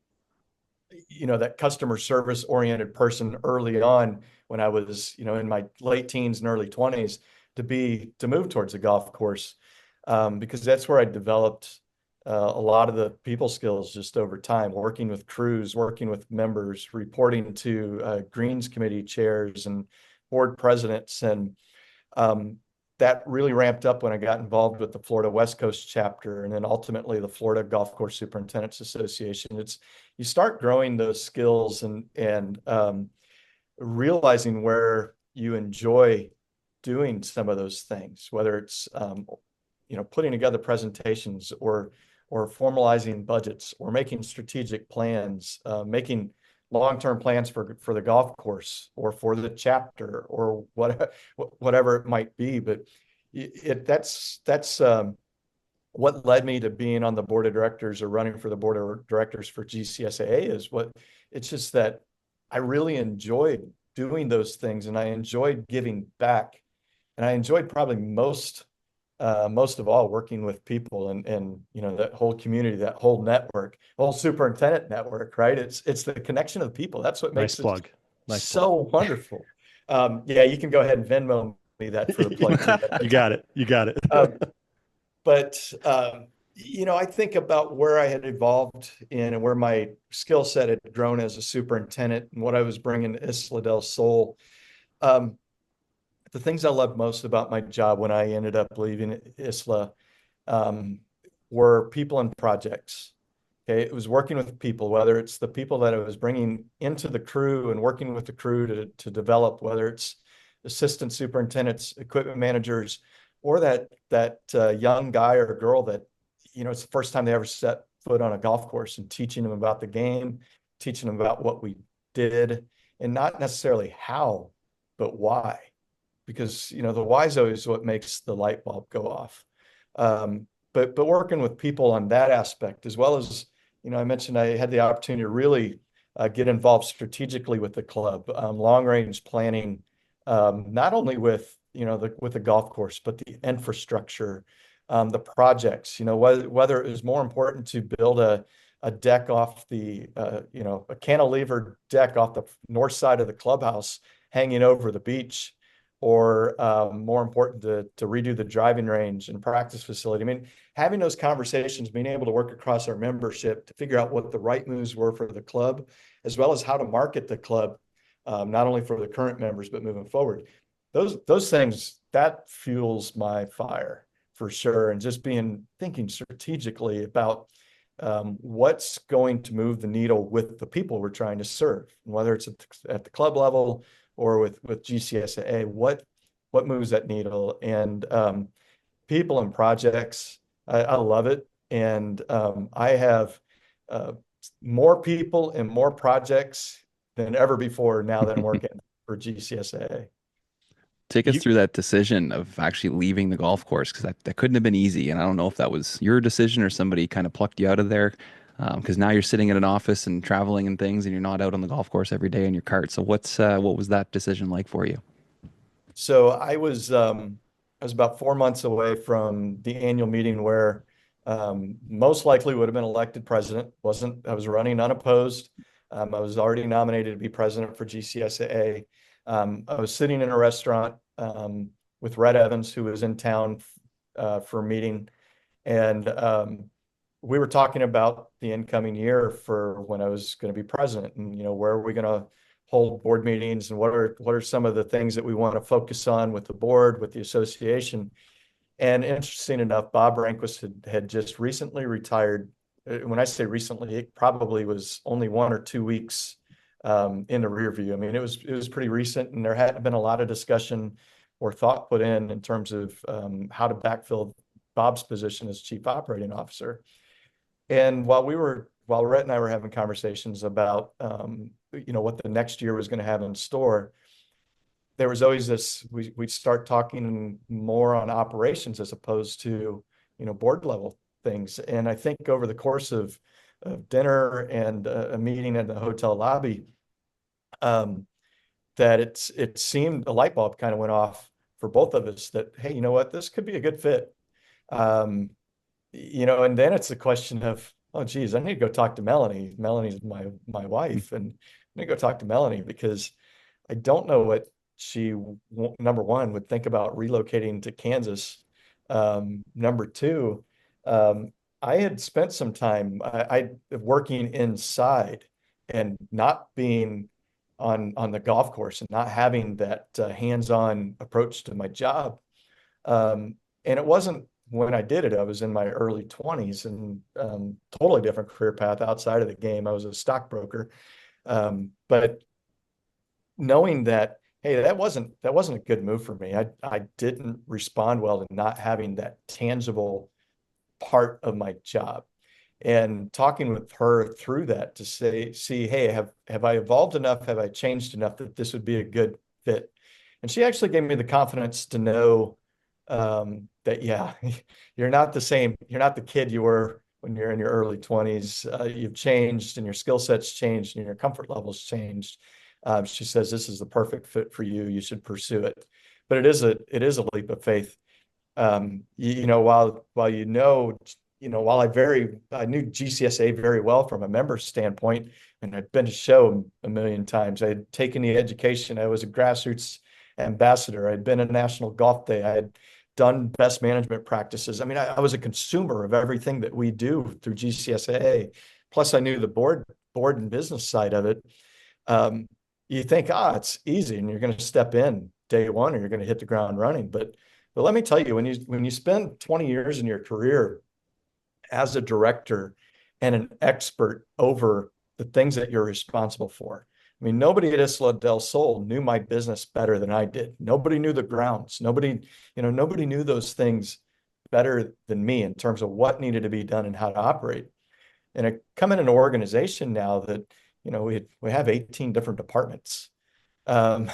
customer service oriented person early on when I was in my late teens and early 20s to move towards the golf course, because that's where I developed a lot of the people skills just over time, working with crews, working with members, reporting to greens committee chairs and board presidents. And that really ramped up when I got involved with the Florida West Coast chapter, and then ultimately the Florida Golf Course Superintendents Association. You start growing those skills and realizing where you enjoy doing some of those things, whether it's putting together presentations or formalizing budgets or making strategic plans, making long-term plans for the golf course or for the chapter or whatever it might be. But that's what led me to being on the board of directors or running for the board of directors for GCSAA. It's just that I really enjoyed doing those things, and I enjoyed giving back, and I enjoyed probably most of all working with people and that whole community, that whole network, whole superintendent network, right? It's the connection of the people. That's what makes it so wonderful. Yeah, you can go ahead and Venmo me that for the plug too. You got it. You got it. But I think about where I had evolved in and where my skill set had grown as a superintendent and what I was bringing to Isla del Sol. The things I loved most about my job when I ended up leaving Isla were people and projects. Okay, it was working with people, whether it's the people that I was bringing into the crew and working with the crew to develop, whether it's assistant superintendents, equipment managers, or that young guy or girl that it's the first time they ever set foot on a golf course, and teaching them about the game, teaching them about what we did, and not necessarily how, but why. Because the why is always what makes the light bulb go off. But working with people on that aspect, as well as I mentioned, I had the opportunity to really get involved strategically with the club, long range planning, not only with with the golf course, but the infrastructure, the projects. Whether it was more important to build a deck off the a cantilever deck off the north side of the clubhouse, hanging over the beach, or more important to redo the driving range and practice facility. I mean, having those conversations, being able to work across our membership to figure out what the right moves were for the club, as well as how to market the club, not only for the current members, but moving forward. Those things, that fuels my fire for sure. And just thinking strategically about what's going to move the needle with the people we're trying to serve, and whether it's at the club level or with GCSAA, what moves that needle. And people and projects, I love it. And I have more people and more projects than ever before now that I'm working for GCSAA. Take us through that decision of actually leaving the golf course, because that couldn't have been easy. And I don't know if that was your decision or somebody kind of plucked you out of there, because now you're sitting in an office and traveling and things, and you're not out on the golf course every day in your cart. So what was that decision like for you? So I was about 4 months away from the annual meeting where most likely would have been elected president. I was running unopposed. I was already nominated to be president for GCSAA. I was sitting in a restaurant with Red Evans, who was in town for a meeting, and we were talking about the incoming year for when I was going to be president, and where are we going to hold board meetings, and what are some of the things that we want to focus on with the board, with the association. And interesting enough, Bob Rehnquist had just recently retired. When I say recently, it probably was only 1 or 2 weeks in the rear view. I mean, it was pretty recent, and there hadn't been a lot of discussion or thought put in terms of how to backfill Bob's position as chief operating officer. And while Rhett and I were having conversations about what the next year was going to have in store, there was always this, we'd start talking more on operations as opposed to board level things. And I think over the course of dinner and a meeting in the hotel lobby, that it seemed a light bulb kind of went off for both of us that, hey, you know what, this could be a good fit. And then it's the question of, oh, geez, I need to go talk to Melanie. Melanie's my wife, and I need to go talk to Melanie because I don't know what she, number one, would think about relocating to Kansas. Number two, I had spent some time I working inside and not being on the golf course and not having that hands-on approach to my job. And it wasn't when I did it, I was in my early 20s and totally different career path outside of the game. I was a stockbroker. But knowing that, hey, that wasn't a good move for me. I didn't respond well to not having that tangible part of my job. And talking with her through that to see, hey, have I evolved enough? Have I changed enough that this would be a good fit? And she actually gave me the confidence to know that, yeah, you're not the same. You're not the kid you were when you're in your early 20s. You've changed and your skill set's changed and your comfort levels changed. She says, this is the perfect fit for you. You should pursue it. But it is a leap of faith. While while I knew GCSAA very well from a member standpoint, and I'd been to show a million times. I had taken the education. I was a grassroots ambassador. I'd been a national golf day. I had done best management practices. I mean, I was a consumer of everything that we do through GCSAA. Plus, I knew the board and business side of it. You think, it's easy, and you're going to step in day one, and you're going to hit the ground running. But let me tell you, when you spend 20 years in your career as a director and an expert over the things that you're responsible for. I mean, nobody at Isla del Sol knew my business better than I did. Nobody knew the grounds. Nobody knew those things better than me in terms of what needed to be done and how to operate. And I come in an organization now that, we have 18 different departments. And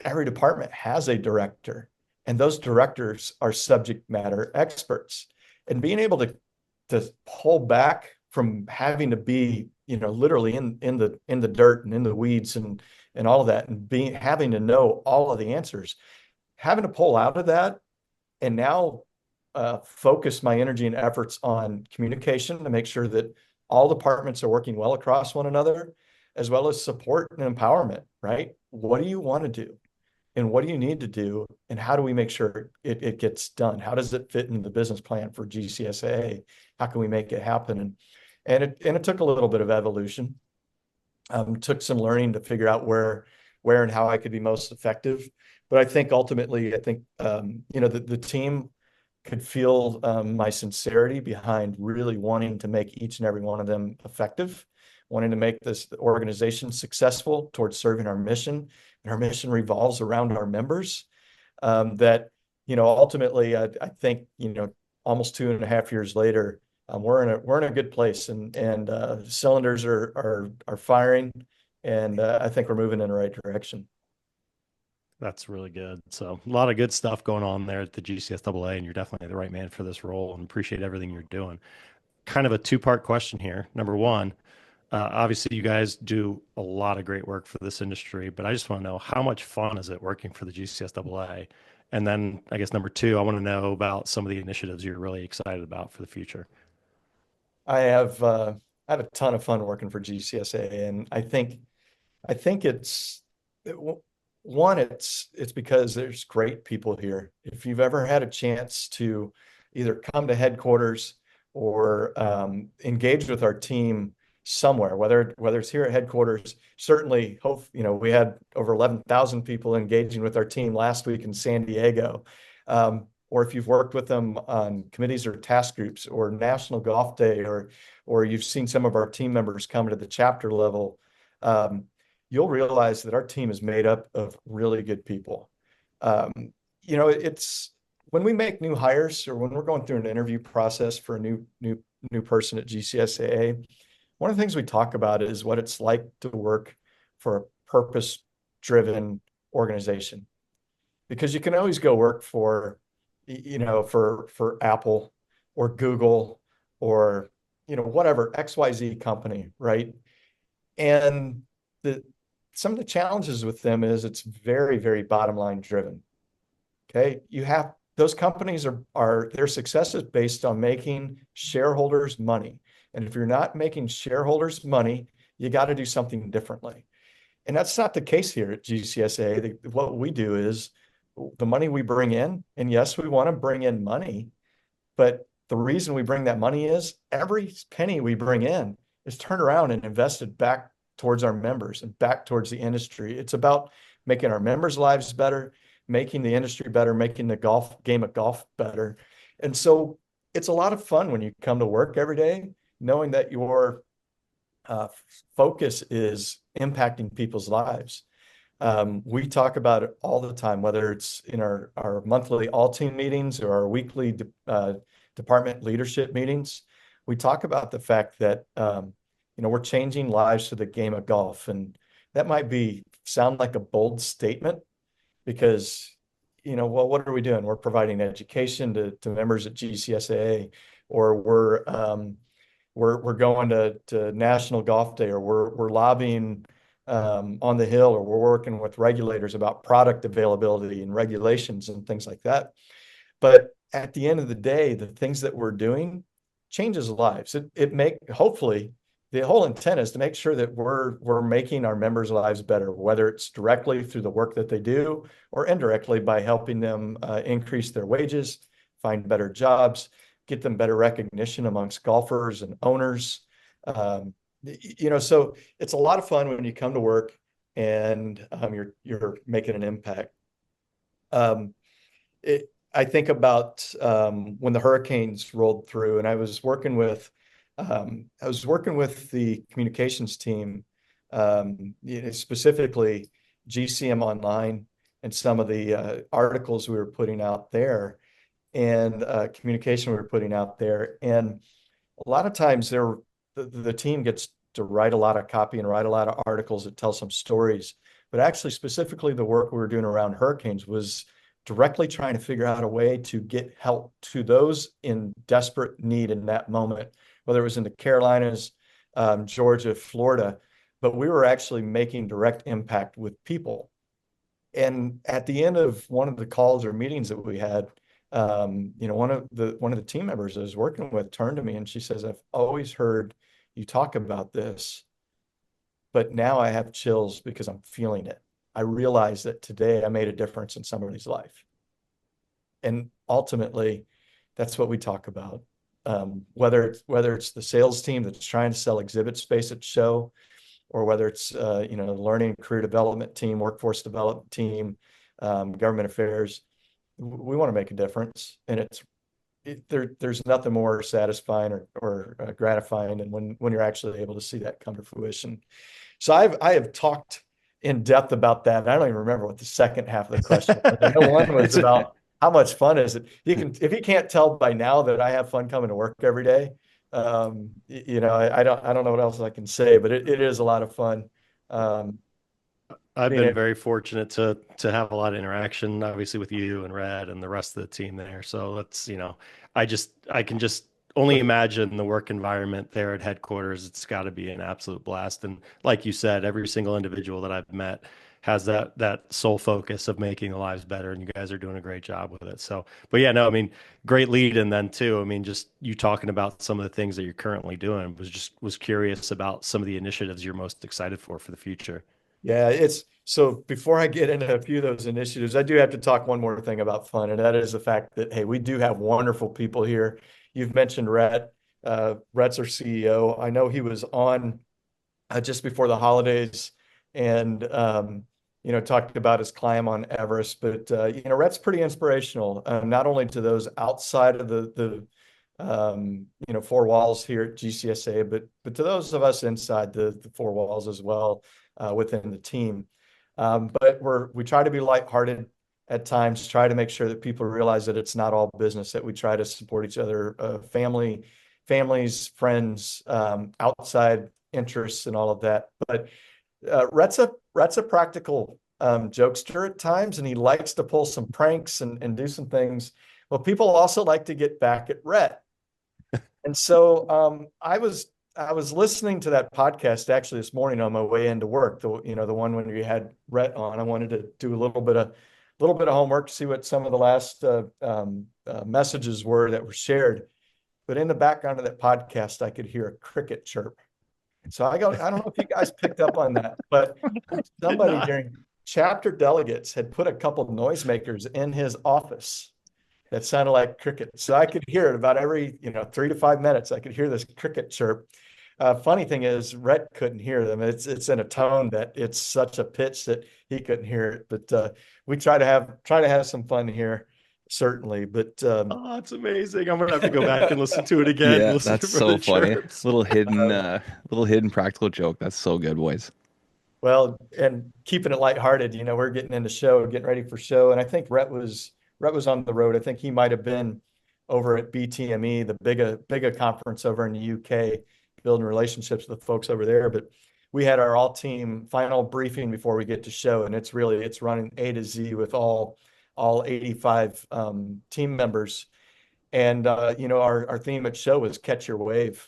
every department has a director, and those directors are subject matter experts. And being able to pull back from having to be, literally in the dirt and in the weeds and all of that, and having to know all of the answers, having to pull out of that, and now focus my energy and efforts on communication to make sure that all departments are working well across one another, as well as support and empowerment, right? What do you want to do? And what do you need to do? And how do we make sure it gets done? How does it fit into the business plan for GCSAA? How can we make it happen? And it took a little bit of evolution. Took some learning to figure out where and how I could be most effective. But I think ultimately, the team could feel my sincerity behind really wanting to make each and every one of them effective, wanting to make this organization successful towards serving our mission. And our mission revolves around our members. Ultimately, I think, almost 2.5 years later, we're in a good place, and cylinders are firing, and I think we're moving in the right direction. That's really good. So a lot of good stuff going on there at the GCSAA, and you're definitely the right man for this role, and appreciate everything you're doing. Kind of a two-part question here. Number one, obviously you guys do a lot of great work for this industry, but I just want to know, how much fun is it working for the GCSAA? And then I guess number two, I want to know about some of the initiatives you're really excited about for the future. I have a ton of fun working for GCSAA, and I think it's because there's great people here. If you've ever had a chance to either come to headquarters or engage with our team somewhere, whether it's here at headquarters, certainly we had over 11,000 people engaging with our team last week in San Diego. Or if you've worked with them on committees or task groups or National Golf Day, or you've seen some of our team members come to the chapter level, you'll realize that our team is made up of really good people. It's when we make new hires or when we're going through an interview process for a new person at GCSAA, one of the things we talk about is what it's like to work for a purpose-driven organization. Because you can always go work for Apple or Google or, whatever, XYZ company, right? And some of the challenges with them is it's very, very bottom line driven. Okay. Those companies their success is based on making shareholders money. And if you're not making shareholders money, you got to do something differently. And that's not the case here at GCSAA. What we do is the money we bring in, and yes, we want to bring in money, but the reason we bring that money is every penny we bring in is turned around and invested back towards our members and back towards the industry. It's about making our members' lives better, making the industry better, making the game of golf better. And so it's a lot of fun when you come to work every day, knowing that your focus is impacting people's lives. We talk about it all the time, whether it's in our monthly all-team meetings or our weekly department leadership meetings. We talk about the fact that we're changing lives through the game of golf, and that might sound like a bold statement because well, what are we doing? We're providing education to members at GCSAA, or we're going to National Golf Day, or we're lobbying on the Hill, or we're working with regulators about product availability and regulations and things like that. But at the end of the day, the things that we're doing changes lives. Hopefully, the whole intent is to make sure that we're making our members' lives better, whether it's directly through the work that they do or indirectly by helping them increase their wages, find better jobs, get them better recognition amongst golfers and owners. So it's a lot of fun when you come to work and you're making an impact. I think about when the hurricanes rolled through, and I was working with the communications team, specifically GCM Online, and some of the articles we were putting out there, and communication we were putting out there. And a lot of times the team gets to write a lot of copy and write a lot of articles that tell some stories. But actually, specifically, the work we were doing around hurricanes was directly trying to figure out a way to get help to those in desperate need in that moment, whether it was in the Carolinas, Georgia, Florida. But we were actually making direct impact with people. And at the end of one of the calls or meetings that we had, one of the team members I was working with turned to me and she says, "I've always heard you talk about this, but now I have chills because I'm feeling it. I realize that today I made a difference in somebody's life." And ultimately, that's what we talk about. Whether it's the sales team that's trying to sell exhibit space at show, or whether it's the learning and career development team, workforce development team, government affairs, we want to make a difference. And there's nothing more satisfying or gratifying than when you're actually able to see that come to fruition. So I have talked in depth about that. I don't even remember what the second half of the question was. I know one was about how much fun is it. If you can't tell by now that I have fun coming to work every day, I don't know what else I can say, but it is a lot of fun. I've been very fortunate to have a lot of interaction, obviously, with you and Red and the rest of the team there. So I can just only imagine the work environment there at headquarters. It's got to be an absolute blast. And like you said, every single individual that I've met has that sole focus of making the lives better, and you guys are doing a great job with it. So, but yeah, no, I mean, great lead. And then too, I mean, just you talking about some of the things that you're currently doing was curious about some of the initiatives you're most excited for the future. Yeah, so before I get into a few of those initiatives, I do have to talk one more thing about fun, and that is the fact that, hey, we do have wonderful people here. You've mentioned Rhett. Rhett's our CEO. I know he was on just before the holidays and, talked about his climb on Everest. But, Rhett's pretty inspirational, not only to those outside of the four walls here at GCSA, but to those of us inside the four walls as well, within the team. But we try to be lighthearted at times, try to make sure that people realize that it's not all business, that we try to support each other, families, friends, outside interests and all of that. But Rhett's a practical jokester at times, and he likes to pull some pranks and do some things. Well, people also like to get back at Rhett. And so I was listening to that podcast actually this morning on my way into work. The one when you had Rhett on. I wanted to do a little bit of homework to see what some of the last messages were that were shared. But in the background of that podcast, I could hear a cricket chirp. So I don't know if you guys picked up on that, but Did somebody not. during chapter delegates had put a couple of noisemakers in his office that sounded like cricket. So I could hear it about every, 3 to 5 minutes. I could hear this cricket chirp. Funny thing is, Rhett couldn't hear them. It's in a tone that it's such a pitch that he couldn't hear it. But we try to have some fun here, certainly. But Oh, it's amazing. I'm gonna have to go back and listen to it again, Yeah, listen that's for so the funny. chirps. Little hidden practical joke. That's so good, boys. well, and keeping it lighthearted, we're getting into show, getting ready for show, and I think Rhett was on the road. I think he might have been over at BTME, the bigger conference over in the UK, building relationships with folks over there. But we had our all team final briefing before we get to show, and it's running A to Z with all 85 team members. And our theme at show was catch your wave.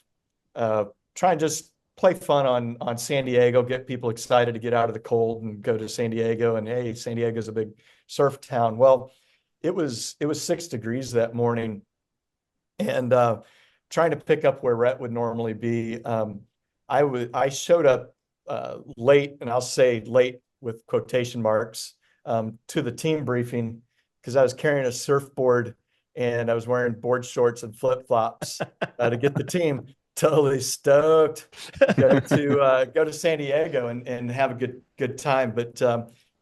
Try and just play fun on San Diego, get people excited to get out of the cold and go to San Diego. And hey, San Diego's a big surf town. Well, it was 6 degrees that morning, and trying to pick up where Rhett would normally be. I showed up late, and I'll say late with quotation marks, to the team briefing because I was carrying a surfboard and I was wearing board shorts and flip flops to get the team totally stoked go to San Diego and have a good time. But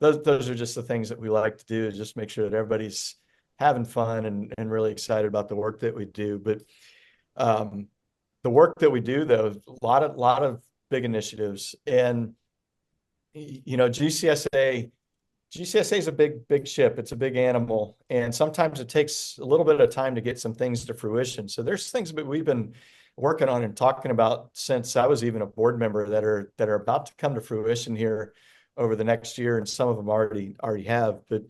those are just the things that we like to do, is just make sure that everybody's having fun and really excited about the work that we do. But the work that we do, though, a lot of big initiatives. And GCSA is a big ship. It's a big animal, and sometimes it takes a little bit of time to get some things to fruition. So there's things that we've been working on and talking about since I was even a board member that are about to come to fruition here over the next year, and some of them already have. But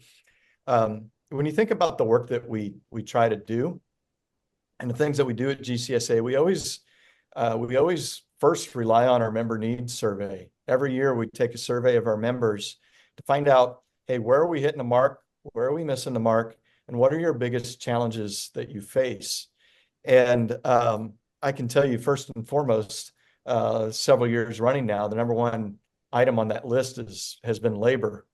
when you think about the work that we try to do and the things that we do at GCSA, we always first rely on our member needs survey. Every year we take a survey of our members to find out, hey, where are we hitting the mark? Where are we missing the mark? And what are your biggest challenges that you face? And I can tell you, first and foremost, several years running now, the number one item on that list has been labor,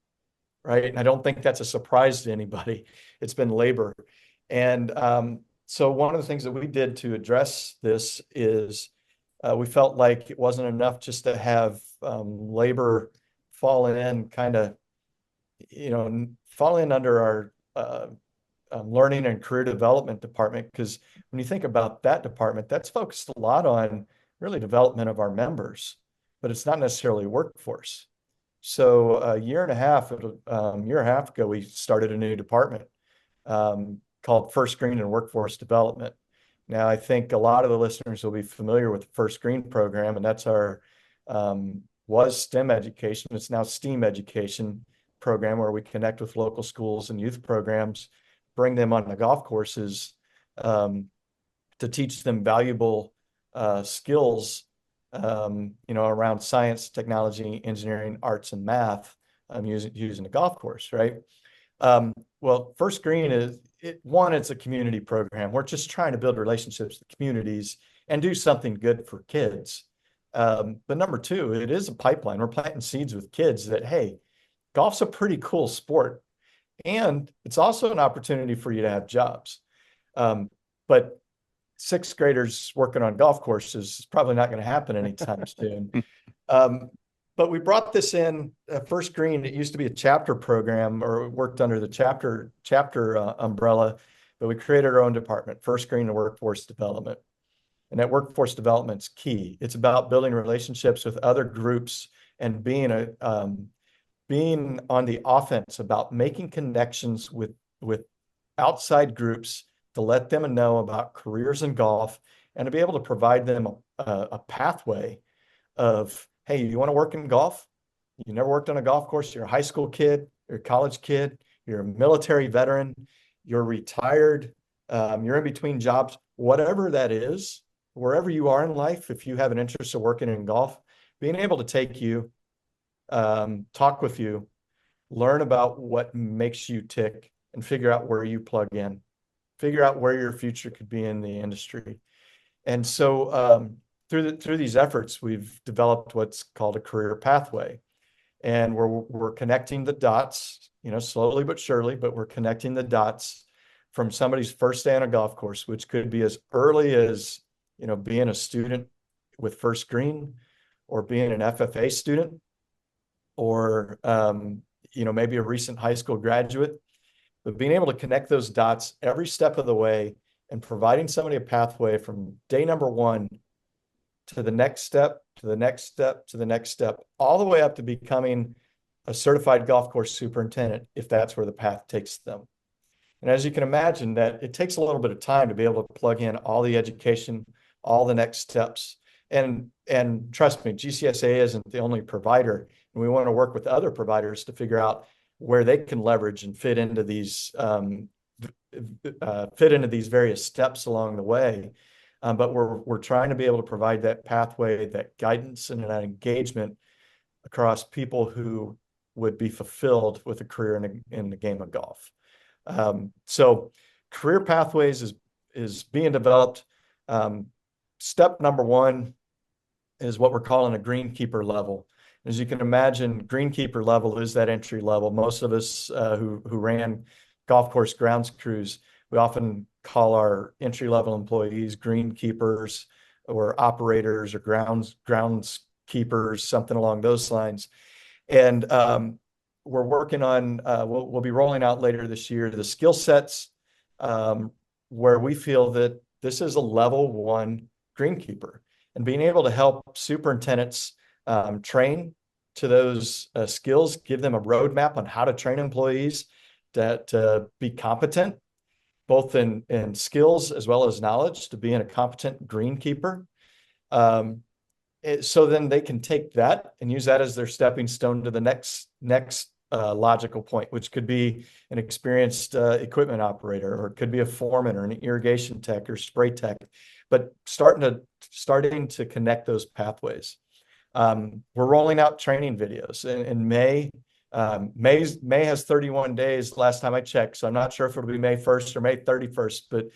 right? And I don't think that's a surprise to anybody. It's been labor. And so one of the things that we did to address this is we felt like it wasn't enough just to have labor fall in fall in under our learning and career development department. Because when you think about that department, that's focused a lot on really development of our members, but it's not necessarily workforce. So a year and a half ago, we started a new department called First Green and Workforce Development. Now, I think a lot of the listeners will be familiar with the First Green program, and that's our was STEM education. It's now STEAM education program, where we connect with local schools and youth programs, bring them on the golf courses to teach them valuable skills, around science, technology, engineering, arts, and math, using the golf course, right? Well, First Green it's a community program. We're just trying to build relationships with communities and do something good for kids. But number two, it is a pipeline. We're planting seeds with kids that, hey, golf's a pretty cool sport, and it's also an opportunity for you to have jobs. But sixth graders working on golf courses is probably not going to happen anytime soon. But we brought this in, First Green. It used to be a chapter program, or worked under the chapter umbrella, but we created our own department, First Green and Workforce Development. And that workforce development's key. It's about building relationships with other groups and being on the offense, about making connections with outside groups to let them know about careers in golf, and to be able to provide them a pathway of, hey, you want to work in golf? You never worked on a golf course. You're a high school kid, you're a college kid, you're a military veteran, you're retired, you're in between jobs, whatever that is. wherever you are in life, if you have an interest in working in golf, being able to take you, talk with you, learn about what makes you tick, and figure out where you plug in, figure out where your future could be in the industry. And so through these efforts, we've developed what's called a career pathway. And we're connecting the dots, slowly but surely, but we're connecting the dots from somebody's first day on a golf course, which could be as early as, being a student with first green, or being an FFA student, or, maybe a recent high school graduate. But being able to connect those dots every step of the way and providing somebody a pathway from day number one to the next step, to the next step, to the next step, all the way up to becoming a certified golf course superintendent, if that's where the path takes them. And as you can imagine, that it takes a little bit of time to be able to plug in all the education, all the next steps. And trust me, GCSAA isn't the only provider, and we want to work with other providers to figure out where they can leverage and fit into these various steps along the way. But we're trying to be able to provide that pathway, that guidance, and that engagement across people who would be fulfilled with a career in the game of golf. So career pathways is being developed. Step number one is what we're calling a greenkeeper level. As you can imagine, greenkeeper level is that entry level. Most of us who ran golf course grounds crews, we often call our entry level employees greenkeepers or operators or groundskeepers, something along those lines. And we're working on, we'll be rolling out later this year the skill sets where we feel that this is a level one greenkeeper, and being able to help superintendents train to those skills, give them a roadmap on how to train employees to be competent, both in skills as well as knowledge, to being a competent greenkeeper. So then they can take that and use that as their stepping stone to the next logical point, which could be an experienced equipment operator, or it could be a foreman or an irrigation tech or spray tech, but starting to connect those pathways. We're rolling out training videos in May. May has 31 days last time I checked, so I'm not sure if it'll be May 1st or May 31st, but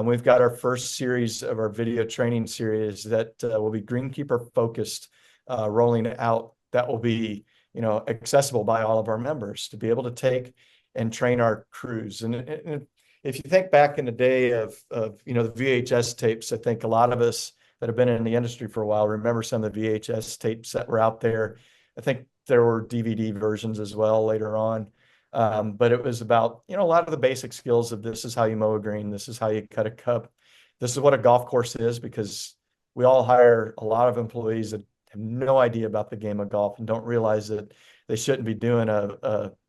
we've got our first series of our video training series that will be greenkeeper focused, rolling out. That will be accessible by all of our members to be able to take and train our crews. And if you think back in the day of the VHS tapes, I think a lot of us that have been in the industry for a while remember some of the VHS tapes that were out there. I think there were DVD versions as well later on. But it was about, a lot of the basic skills of this is how you mow a green, this is how you cut a cup, this is what a golf course is, because we all hire a lot of employees that have no idea about the game of golf and don't realize that they shouldn't be doing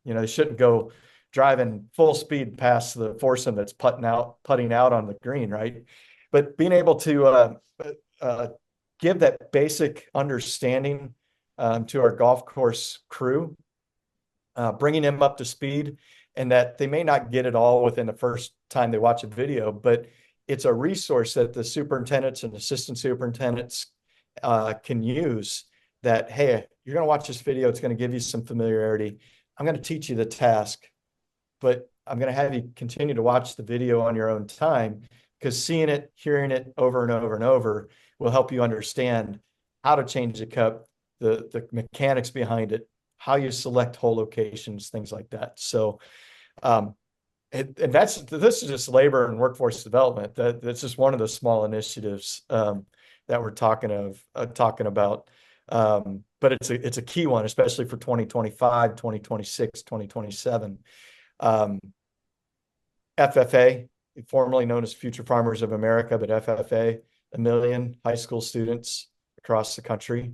they shouldn't go driving full speed past the foursome that's putting out on the green, right? But being able to give that basic understanding to our golf course crew, bringing them up to speed, and that they may not get it all within the first time they watch a video, but it's a resource that the superintendents and assistant superintendents can use. That, hey, you're going to watch this video, it's going to give you some familiarity. I'm going to teach you the task, but I'm going to have you continue to watch the video on your own time, because seeing it, hearing it over and over and over will help you understand how to change the cup, the mechanics behind it, how you select hole locations, things like that. So, and this is just labor and workforce development. That's just one of the small initiatives that we're talking about. But it's a key one, especially for 2025, 2026, 2027. FFA, formerly known as Future Farmers of America, but FFA, 1 million high school students across the country,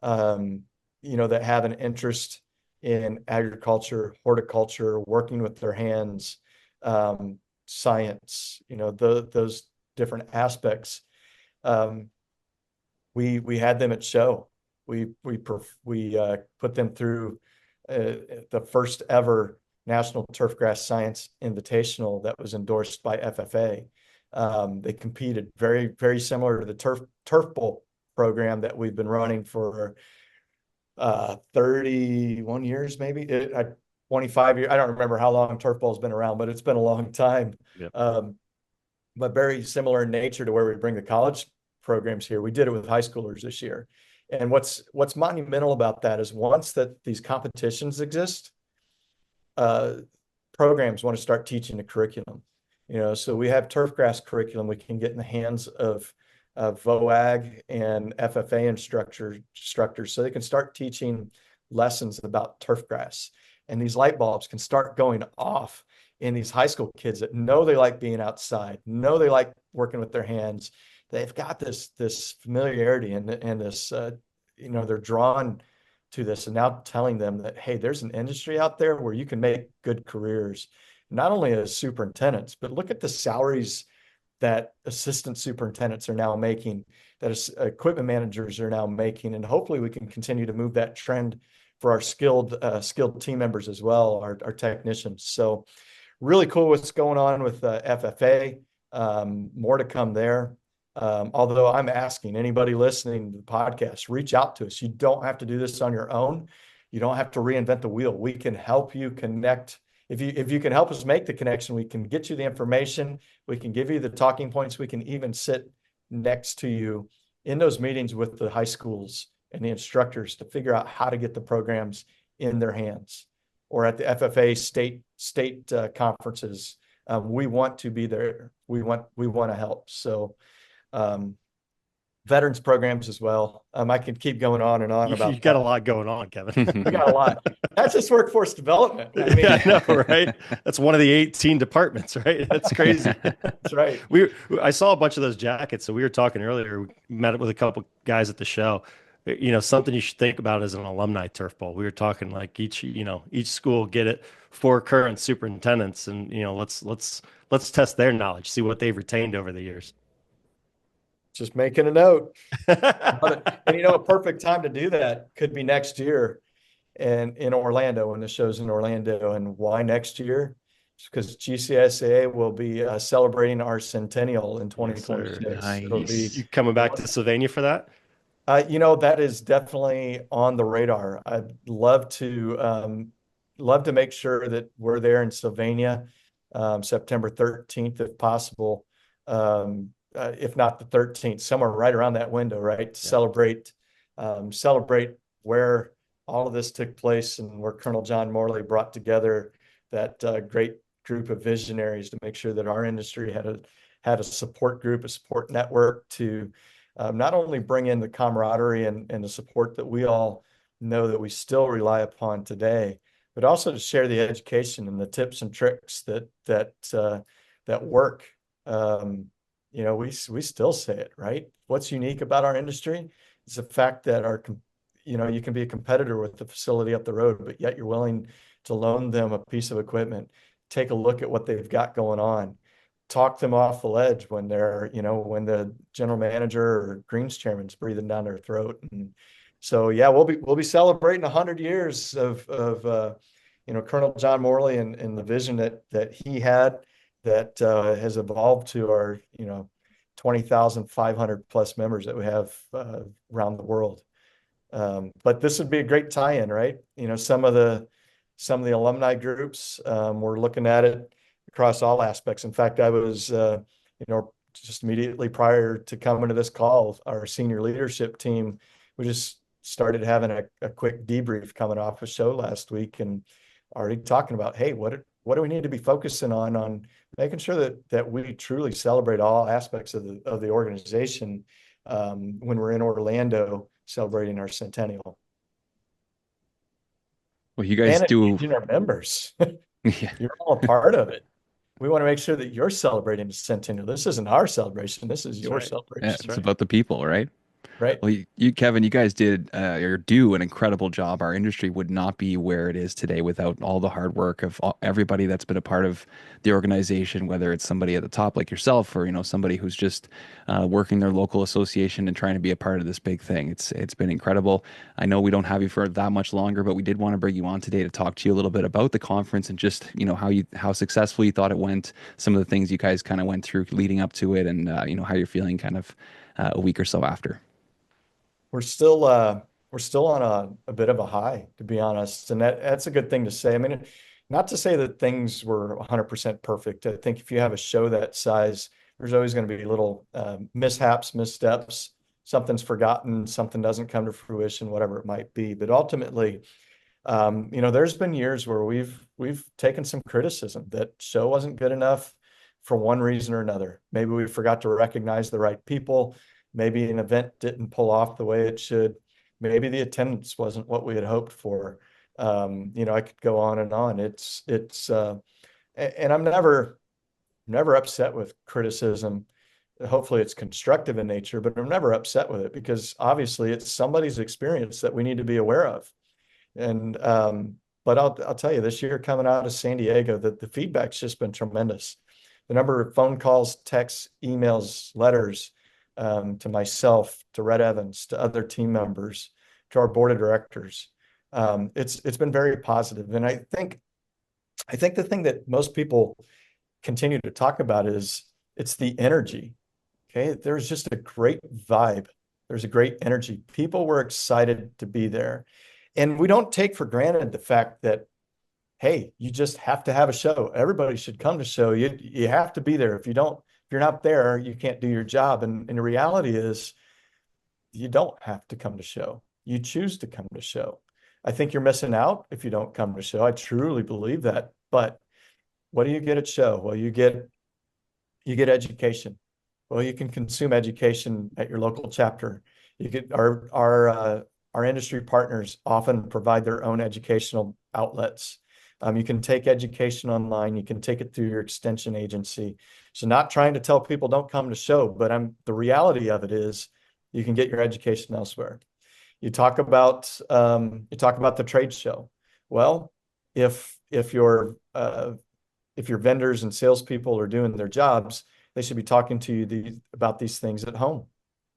that have an interest in agriculture, horticulture, working with their hands, science, those different aspects. We had them at show. We put them through the first ever National Turfgrass Science Invitational that was endorsed by FFA. They competed very, very similar to the Turf Bowl program that we've been running for 31 years, maybe 25 years. I don't remember how long Turf Bowl's been around, but it's been a long time. Yep. But very similar in nature to where we bring the college programs here. We did it with high schoolers this year. And what's monumental about that is once that these competitions exist, programs want to start teaching the curriculum. So we have turfgrass curriculum we can get in the hands of VOAG and FFA instructors so they can start teaching lessons about turfgrass. And these light bulbs can start going off in these high school kids that know they like being outside, know they like working with their hands. They've got this familiarity and this, they're drawn to this, and now telling them that, hey, there's an industry out there where you can make good careers, not only as superintendents, but look at the salaries that assistant superintendents are now making, that equipment managers are now making, and hopefully we can continue to move that trend for our skilled team members as well, our technicians. So really cool what's going on with FFA. More to come there. Although I'm asking anybody listening to the podcast, reach out to us. You don't have to do this on your own. You don't have to reinvent the wheel. We can help you connect. If you can help us make the connection, we can get you the information. We can give you the talking points. We can even sit next to you in those meetings with the high schools and the instructors to figure out how to get the programs in their hands, or at the FFA state conferences. We want to be there. We want to help. So veterans programs as well. I could keep going on and on about. You've got a lot going on, Kevin. We got a lot. That's just workforce development. I mean, yeah, I know, right? That's one of the 18 departments, right? That's crazy. That's right. I saw a bunch of those jackets. So we were talking earlier. We met with a couple guys at the show. Something you should think about as an alumni turf bowl. We were talking like each school get it 4 current superintendents, and let's test their knowledge, see what they've retained over the years. Just making a note. And a perfect time to do that could be next year, and in Orlando, when the show's in Orlando. And why next year? Because GCSAA will be celebrating our centennial in 2026. Yes, nice. It'll be, You coming back to Sylvania for that? that is definitely on the radar. I'd love to make sure that we're there in Sylvania, September 13th, if possible. If not the 13th, somewhere right around that window, right? To celebrate where all of this took place and where Colonel John Morley brought together that great group of visionaries to make sure that our industry had a support group, a support network to not only bring in the camaraderie and the support that we all know that we still rely upon today, but also to share the education and the tips and tricks that work. We still say it, right? What's unique about our industry is the fact that you can be a competitor with the facility up the road, but yet you're willing to loan them a piece of equipment, take a look at what they've got going on, talk them off the ledge when when the general manager or greens chairman's breathing down their throat. And so, yeah, we'll be celebrating 100 years of Colonel John Morley and the vision that he had, that has evolved to our 20,500 plus members that we have around the world. But this would be a great tie-in, right? Some of the alumni groups, we're looking at it across all aspects. In fact, I was just immediately prior to coming to this call, our senior leadership team, we just started having a quick debrief coming off a show last week, and already talking about, hey, what do we need to be focusing on making sure that we truly celebrate all aspects of the organization when we're in Orlando celebrating our centennial. Well, you guys do. Our members. Yeah. You're all a part of it. We want to make sure that you're celebrating the centennial. This isn't our celebration. This is your celebration. Yeah, it's about the people, right? right? Well, Kevin, you guys did or do an incredible job. Our industry would not be where it is today without all the hard work of everybody that's been a part of the organization, whether it's somebody at the top like yourself, or somebody who's just working their local association and trying to be a part of this big thing. It's been incredible. I know we don't have you for that much longer, but we did want to bring you on today to talk to you a little bit about the conference and just how successful you thought it went, some of the things you guys kind of went through leading up to it, and how you're feeling kind of a week or so after. We're still we're still on a bit of a high, to be honest, and that's a good thing to say. I mean, not to say that things were 100% perfect. I think if you have a show that size, there's always going to be little mishaps, missteps, something's forgotten, something doesn't come to fruition, whatever it might be. But ultimately, there's been years where we've taken some criticism that show wasn't good enough for one reason or another. Maybe we forgot to recognize the right people. Maybe an event didn't pull off the way it should. Maybe the attendance wasn't what we had hoped for. I could go on and on. And I'm never upset with criticism. Hopefully it's constructive in nature, but I'm never upset with it because obviously it's somebody's experience that we need to be aware of. And but I'll tell you, this year coming out of San Diego, the feedback's just been tremendous. The number of phone calls, texts, emails, letters to myself, to Red Evans, to other team members, to our board of directors. It's been very positive. And I think the thing that most people continue to talk about is it's the energy. Okay. There's just a great vibe. There's a great energy. People were excited to be there. And we don't take for granted the fact that, hey, you just have to have a show. Everybody should come to show. You have to be there. If you're not there, you can't do your job. And the reality is you don't have to come to show. You choose to come to show. I think you're missing out if you don't come to show. I truly believe that. But what do you get at show? Well, you get education. Well, you can consume education at your local chapter. You get our industry partners often provide their own educational outlets. You can take education online. You can take it through your extension agency. So not trying to tell people don't come to show, but the reality of it is you can get your education elsewhere. You talk about the trade show. Well, if your vendors and salespeople are doing their jobs, they should be talking to you about these things at home.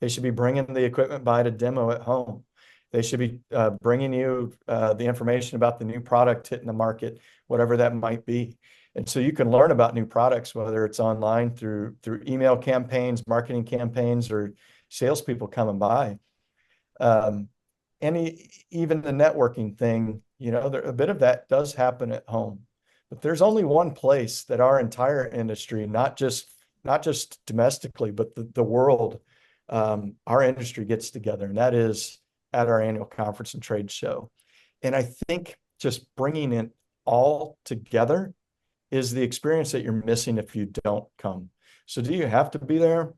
They should be bringing the equipment by to demo at home. They should be bringing you the information about the new product hitting the market, whatever that might be. And so you can learn about new products, whether it's online through email campaigns, marketing campaigns, or salespeople coming by. Even the networking thing, a bit of that does happen at home. But there's only one place that our entire industry, not just domestically, but the world, our industry gets together, and that is at our annual conference and trade show. And I think just bringing it all together is the experience that you're missing if you don't come. So do you have to be there?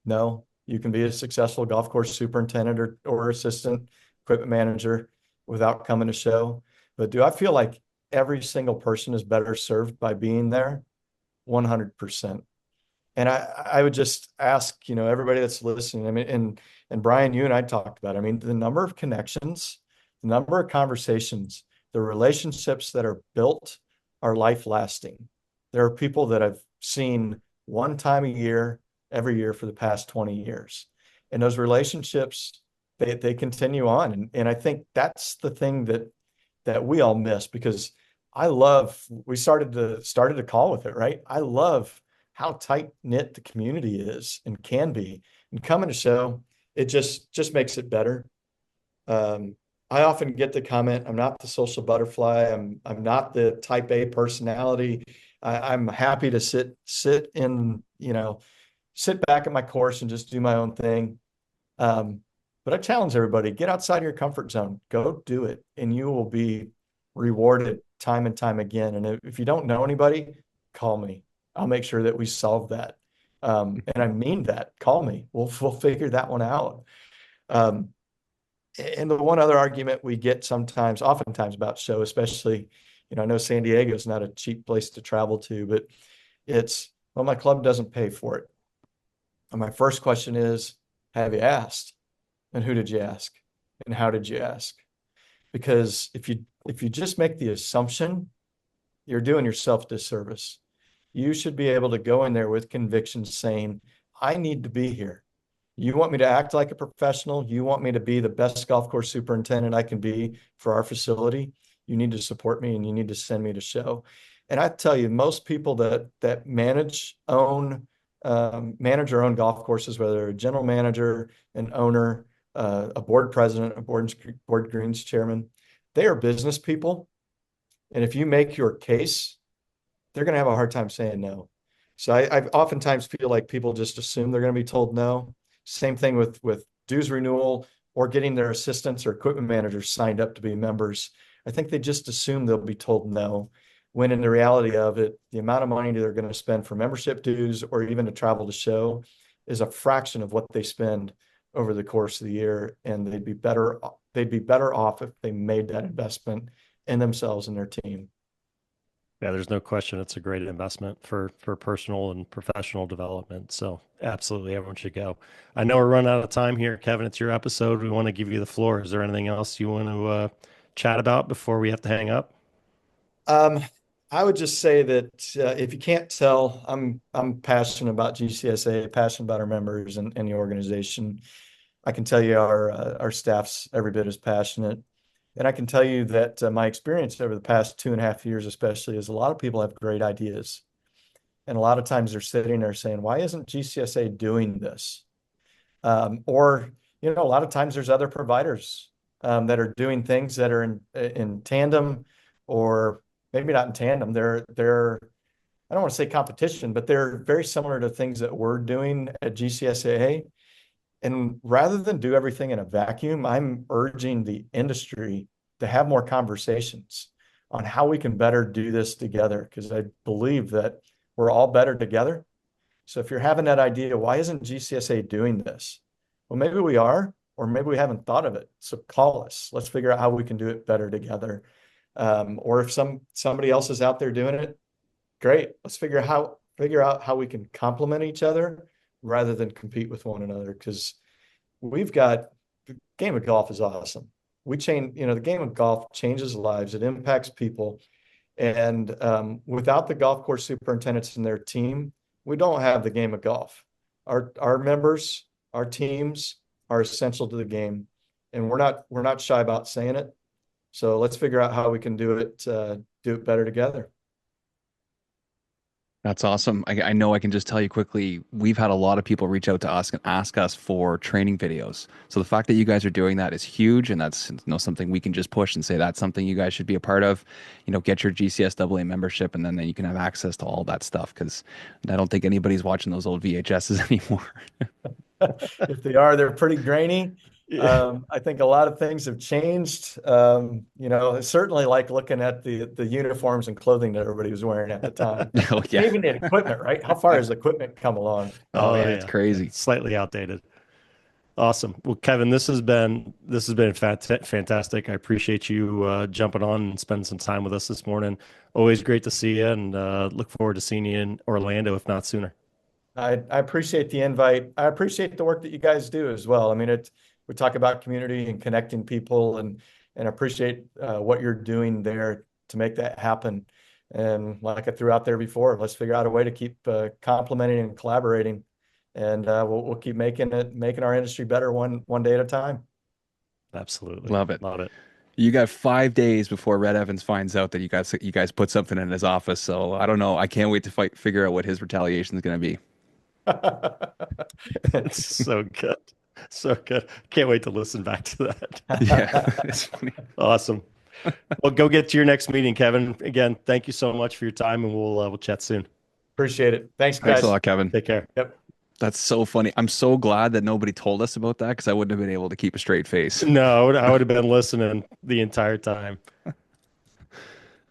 No, you can be a successful golf course superintendent or assistant equipment manager without coming to show. But do I feel like every single person is better served by being there? 100%. And I would just ask, everybody that's listening, I mean, and Brian, you and I talked about it. I mean, the number of connections, the number of conversations, the relationships that are built are life lasting. There are people that I've seen one time a year, every year for the past 20 years. And those relationships, they continue on. And I think that's the thing that we all miss, because we started a call with it, right? I love how tight knit the community is and can be, and coming to show, it just makes it better. I often get the comment, I'm not the social butterfly. I'm not the type A personality. I'm happy to sit back at my course and just do my own thing. But I challenge everybody, get outside your comfort zone, go do it, and you will be rewarded time and time again. And if you don't know anybody, call me. I'll make sure that we solve that. And I mean that. Call me. We'll figure that one out. And the one other argument we get oftentimes about show, especially, I know San Diego is not a cheap place to travel to, but it's, well, my club doesn't pay for it. And my first question is, Have you asked? And who did you ask? And how did you ask? Because if you just make the assumption, you're doing yourself a disservice. You should be able to go in there with conviction saying, I need to be here. You want me to act like a professional? You want me to be the best golf course superintendent I can be for our facility? You need to support me and you need to send me to show. And I tell you, most people that manage or own golf courses, whether they're a general manager, an owner, a board president, a board greens chairman, they are business people. And if you make your case, they're going to have a hard time saying no. So I oftentimes feel like people just assume they're going to be told no. Same thing with dues renewal or getting their assistants or equipment managers signed up to be members. I think they just assume they'll be told no, when in the reality of it, the amount of money they're going to spend for membership dues or even to travel to show is a fraction of what they spend over the course of the year. And they'd be better off if they made that investment in themselves and their team. Yeah, there's no question it's a great investment for personal and professional development. So absolutely, everyone should go. I know we're running out of time here, Kevin. It's your episode. We want to give you the floor. Is there anything else you want to chat about before we have to hang up? I would just say that if you can't tell, I'm passionate about GCSAA, passionate about our members and the organization. I can tell you our staff's every bit as passionate. And I can tell you that my experience over the past 2.5 years, especially, is a lot of people have great ideas. And a lot of times they're sitting there saying, why isn't GCSA doing this? Or, a lot of times there's other providers that are doing things that are in tandem, or maybe not in tandem. They're I don't want to say competition, but they're very similar to things that we're doing at GCSAA. And rather than do everything in a vacuum, I'm urging the industry to have more conversations on how we can better do this together, because I believe that we're all better together. So if you're having that idea, why isn't GCSA doing this? Well, maybe we are, or maybe we haven't thought of it. So call us. Let's figure out how we can do it better together. Or if somebody else is out there doing it, great. Let's figure out how we can complement each other rather than compete with one another. Because the game of golf is awesome. The game of golf changes lives. It impacts people. And without the golf course superintendents and their team, we don't have the game of golf. Our members, our teams are essential to the game. And we're not shy about saying it. So let's figure out how we can do it better together. That's awesome. I know I can just tell you quickly, we've had a lot of people reach out to us and ask us for training videos. So the fact that you guys are doing that is huge, and that's something we can just push and say that's something you guys should be a part of. Get your GCSAA membership, and then you can have access to all that stuff, because I don't think anybody's watching those old VHSs anymore. If they are, they're pretty grainy. I think a lot of things have changed. It's certainly like looking at the uniforms and clothing that everybody was wearing at the time. Oh, yeah. Even the equipment, right? How far has the equipment come along? Oh, man, it's crazy. It's slightly outdated. Awesome. Well, Kevin, this has been fantastic. I appreciate you jumping on and spending some time with us this morning. Always great to see you, and look forward to seeing you in Orlando, if not sooner. I appreciate the invite. I appreciate the work that you guys do as well. I mean, we talk about community and connecting people, and appreciate what you're doing there to make that happen. And like I threw out there before, let's figure out a way to keep complementing and collaborating, and we'll keep making our industry better one day at a time. Absolutely. Love it. Love it. You got 5 days before Red Evans finds out that you guys put something in his office. So I don't know. I can't wait to figure out what his retaliation is going to be. It's so good. So good. Can't wait to listen back to that. Yeah, it's funny. Awesome. Well, go get to your next meeting, Kevin. Again, thank you so much for your time, and we'll chat soon. Appreciate it. Thanks, guys. Thanks a lot, Kevin. Take care. Yep. That's so funny. I'm so glad that nobody told us about that, because I wouldn't have been able to keep a straight face. No, I would have been listening the entire time.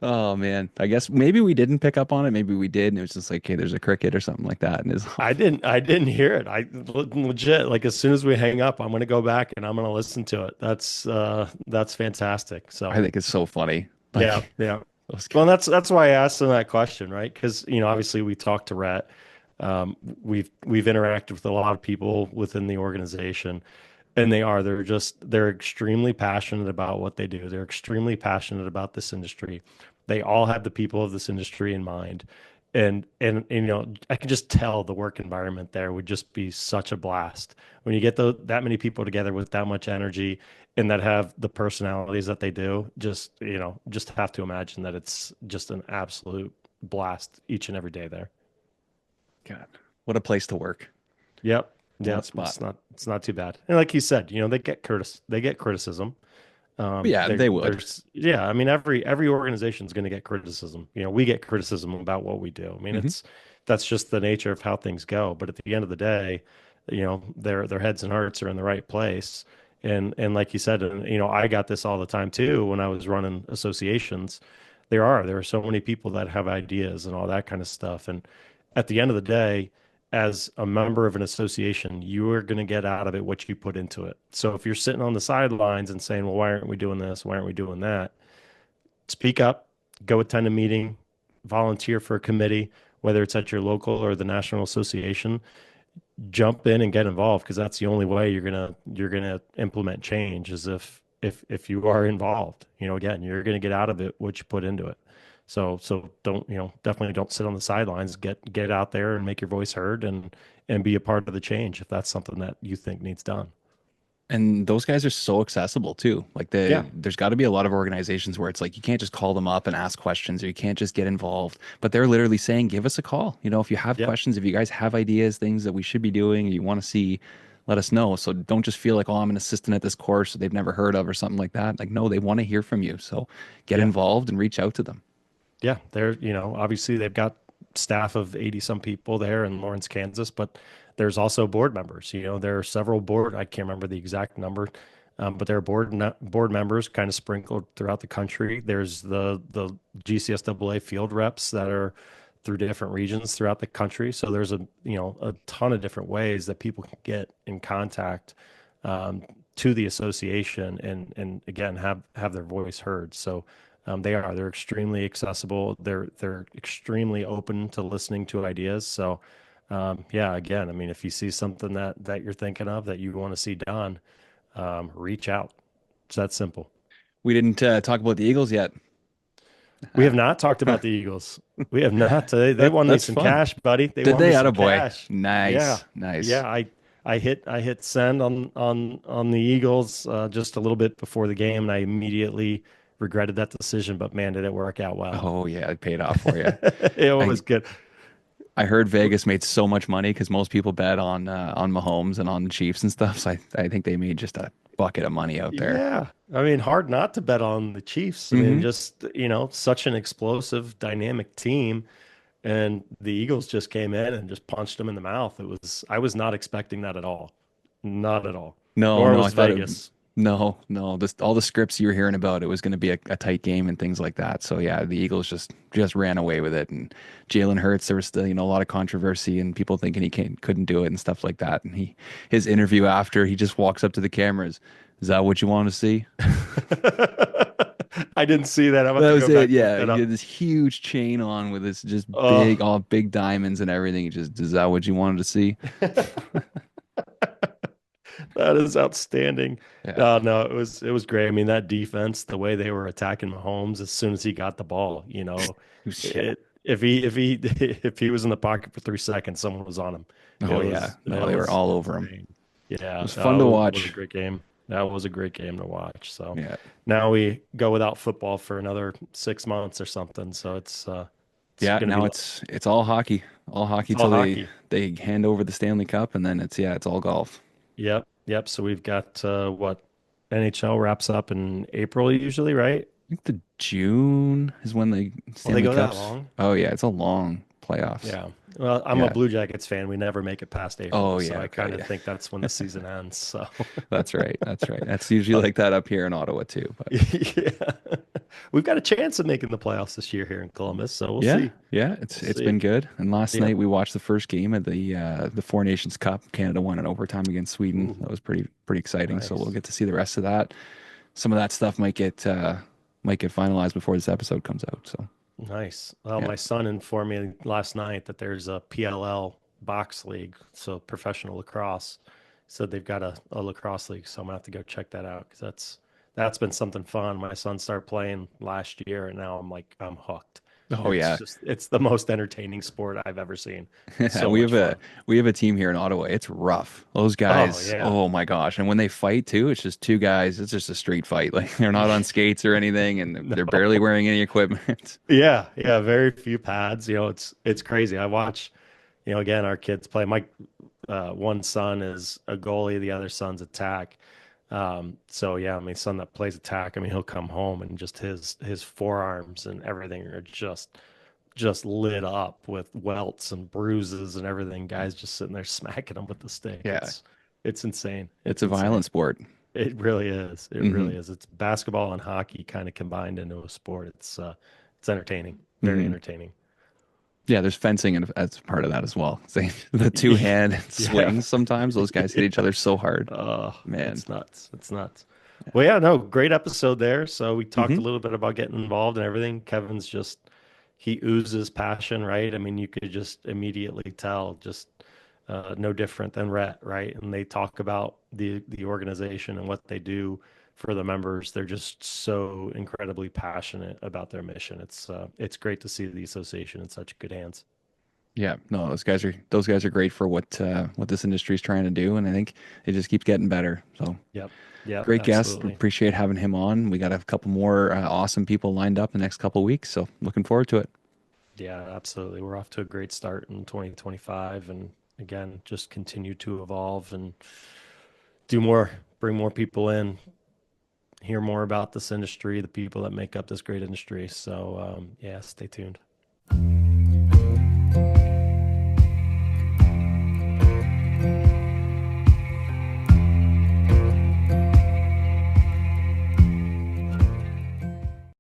Oh man, I guess maybe we didn't pick up on it. Maybe we did, and it was just like, hey, there's a cricket or something like that. And I didn't hear it. I legit, like, as soon as we hang up, I'm going to go back and I'm going to listen to it. That's fantastic. So I think it's so funny. Like, yeah. Well, that's why I asked him that question, right? Because obviously we talked to Rhett. We've interacted with a lot of people within the organization, and they're extremely passionate about what they do. They're extremely passionate about this industry. They all have the people of this industry in mind. And I can just tell the work environment there would just be such a blast when you get that many people together with that much energy and that have the personalities that they do. Just have to imagine that it's just an absolute blast each and every day there. God, what a place to work. Yep. What a Yep. spot. It's not too bad. And like you said, they get criticism. Yeah, they would. Yeah, I mean, every organization is going to get criticism. We get criticism about what we do. I mean, Hmm. that's just the nature of how things go. But at the end of the day, their heads and hearts are in the right place. And like you said, and I got this all the time too when I was running associations. There are so many people that have ideas and all that kind of stuff. And at the end of the day, as a member of an association, you are going to get out of it what you put into it. So if you're sitting on the sidelines and saying, well, why aren't we doing this? Why aren't we doing that? Speak up, go attend a meeting, volunteer for a committee, whether it's at your local or the national association. Jump in and get involved, because that's the only way you're gonna implement change, is if you are involved. Again, you're gonna get out of it what you put into it. So don't, definitely don't sit on the sidelines. Get out there and make your voice heard, and be a part of the change if that's something that you think needs done. And those guys are so accessible too. Like Yeah. there's got to be a lot of organizations where it's like you can't just call them up and ask questions, or you can't just get involved. But they're literally saying, give us a call. If you have Yep. questions, if you guys have ideas, things that we should be doing, you want to see, let us know. So don't just feel like, oh, I'm an assistant at this course that they've never heard of or something like that. Like, no, they want to hear from you. So get Yeah. involved and reach out to them. Yeah, obviously they've got staff of 80 some people there in Lawrence, Kansas, but there's also board members. There are several I can't remember the exact number, but there are board members kind of sprinkled throughout the country. There's the GCSAA field reps that are through different regions throughout the country. So there's a ton of different ways that people can get in contact to the association, and again have their voice heard. So they're extremely accessible. They're extremely open to listening to ideas. So yeah, again, I mean, if you see something that you're thinking of that you want to see done, reach out. It's that simple. We didn't talk about the Eagles yet. We have not talked about the Eagles. We have not. They won me That's some fun. cash, buddy. They Did won me they? some Attaboy. cash. Yeah, Nice. Nice. yeah. I hit send on the Eagles just a little bit before the game, and I immediately regretted that decision. But man, did it work out well. Oh yeah, it paid off for you. It I was good. I heard Vegas made so much money because most people bet on Mahomes and on the Chiefs and stuff. So I think they made just a bucket of money out there. Yeah. I mean, hard not to bet on the Chiefs. I mean, Hmm. just, such an explosive, dynamic team. And the Eagles just came in and just punched them in the mouth. I was not expecting that at all. Not at all. No, Nor no, I was thought Vegas. no. All the scripts you were hearing about, it was going to be a tight game and things like that. So yeah, the Eagles just ran away with it. And Jalen Hurts, there was still a lot of controversy and people thinking he couldn't do it and stuff like that. And his interview after, he just walks up to the cameras. Is that what you want to see? I didn't see that. I'm That about to was go back it. and look Yeah, that he up. had this huge chain on with this just Oh, all big diamonds and everything. He just, is that what you wanted to see? that is outstanding. Yeah. No, it was great. I mean, that defense, the way they were attacking Mahomes as soon as he got the ball, Yeah. if he was in the pocket for 3 seconds, someone was on him. Oh yeah. It No, they were was all over him. insane. It Yeah, was fun to it was a watch. great game. That was a great game to watch. So Yeah. now we go without football for another 6 months or something. So it's Yeah, gonna be now it's all hockey. All hockey all till hockey. they hand over the Stanley Cup and then it's all golf. Yep, yep. So we've got what NHL wraps up in April usually, right? I think the June is when the Well, they Stanley go that Cups. long. Oh yeah, it's a long playoffs. Yeah. Well, I'm a Yeah. Blue Jackets fan. We never make it past April, Oh so yeah, I okay, kind of yeah. think that's when the season ends. So, That's right. That's right. That's usually like that up here in Ottawa too. But yeah, we've got a chance of making the playoffs this year here in Columbus. So we'll yeah, see. yeah, We'll it's see. been good. And last Yeah. night we watched the first game of the Four Nations Cup. Canada won in overtime against Sweden. Ooh, That was pretty exciting. So we'll nice, get to see the rest of that. Some of that stuff might get finalized before this episode comes out. So nice. Well, yeah. my son informed me last night that there's a PLL box league, so professional lacrosse. So they've got a lacrosse league, so I'm gonna have to go check that out because that's been something fun. My son started playing last year, and now I'm hooked. Oh yeah. It's the most entertaining sport I've ever seen. So We much have a fun. we have a team here in Ottawa. It's rough. Those Oh guys, yeah. oh my gosh. And when they fight too, it's just two guys. It's just a street fight. Like they're not on skates or anything, and No. they're barely wearing any equipment. Yeah, yeah, very few pads. It's crazy. I watch, again, our kids play. My one son is a goalie, the other son's attack. So yeah, I mean, son that plays attack, I mean, he'll come home and just his forearms and everything are just lit up with welts and bruises and everything. Guys just sitting there smacking them with the stick. Yeah, It's insane. it's It's a insane. violent sport. It really is. It Hmm. really is. It's basketball and hockey kind of combined into a sport. It's entertaining, very Hmm. entertaining. Yeah, there's fencing and as part of that as well. The two hand Yeah. swings sometimes those guys hit each other so hard. Oh, Man. it's nuts. It's nuts. Well, yeah, no, great episode there. So we talked a Hmm. little bit about getting involved and everything. Kevin's he oozes passion, right? I mean, you could just immediately tell, just no different than Rhett, right? And they talk about the organization and what they do for the members. They're just so incredibly passionate about their mission. It's great to see the association in such good hands. Yeah, no, those guys are great for what this industry is trying to do, and I think it just keeps getting better. So Yep. Yep. great guest. Absolutely. Appreciate having him on. We got a couple more awesome people lined up the next couple weeks, so looking forward to it. Yeah, absolutely. We're off to a great start in 2025. And again, just continue to evolve and do more, bring more people in, hear more about this industry, the people that make up this great industry. So, yeah, stay tuned.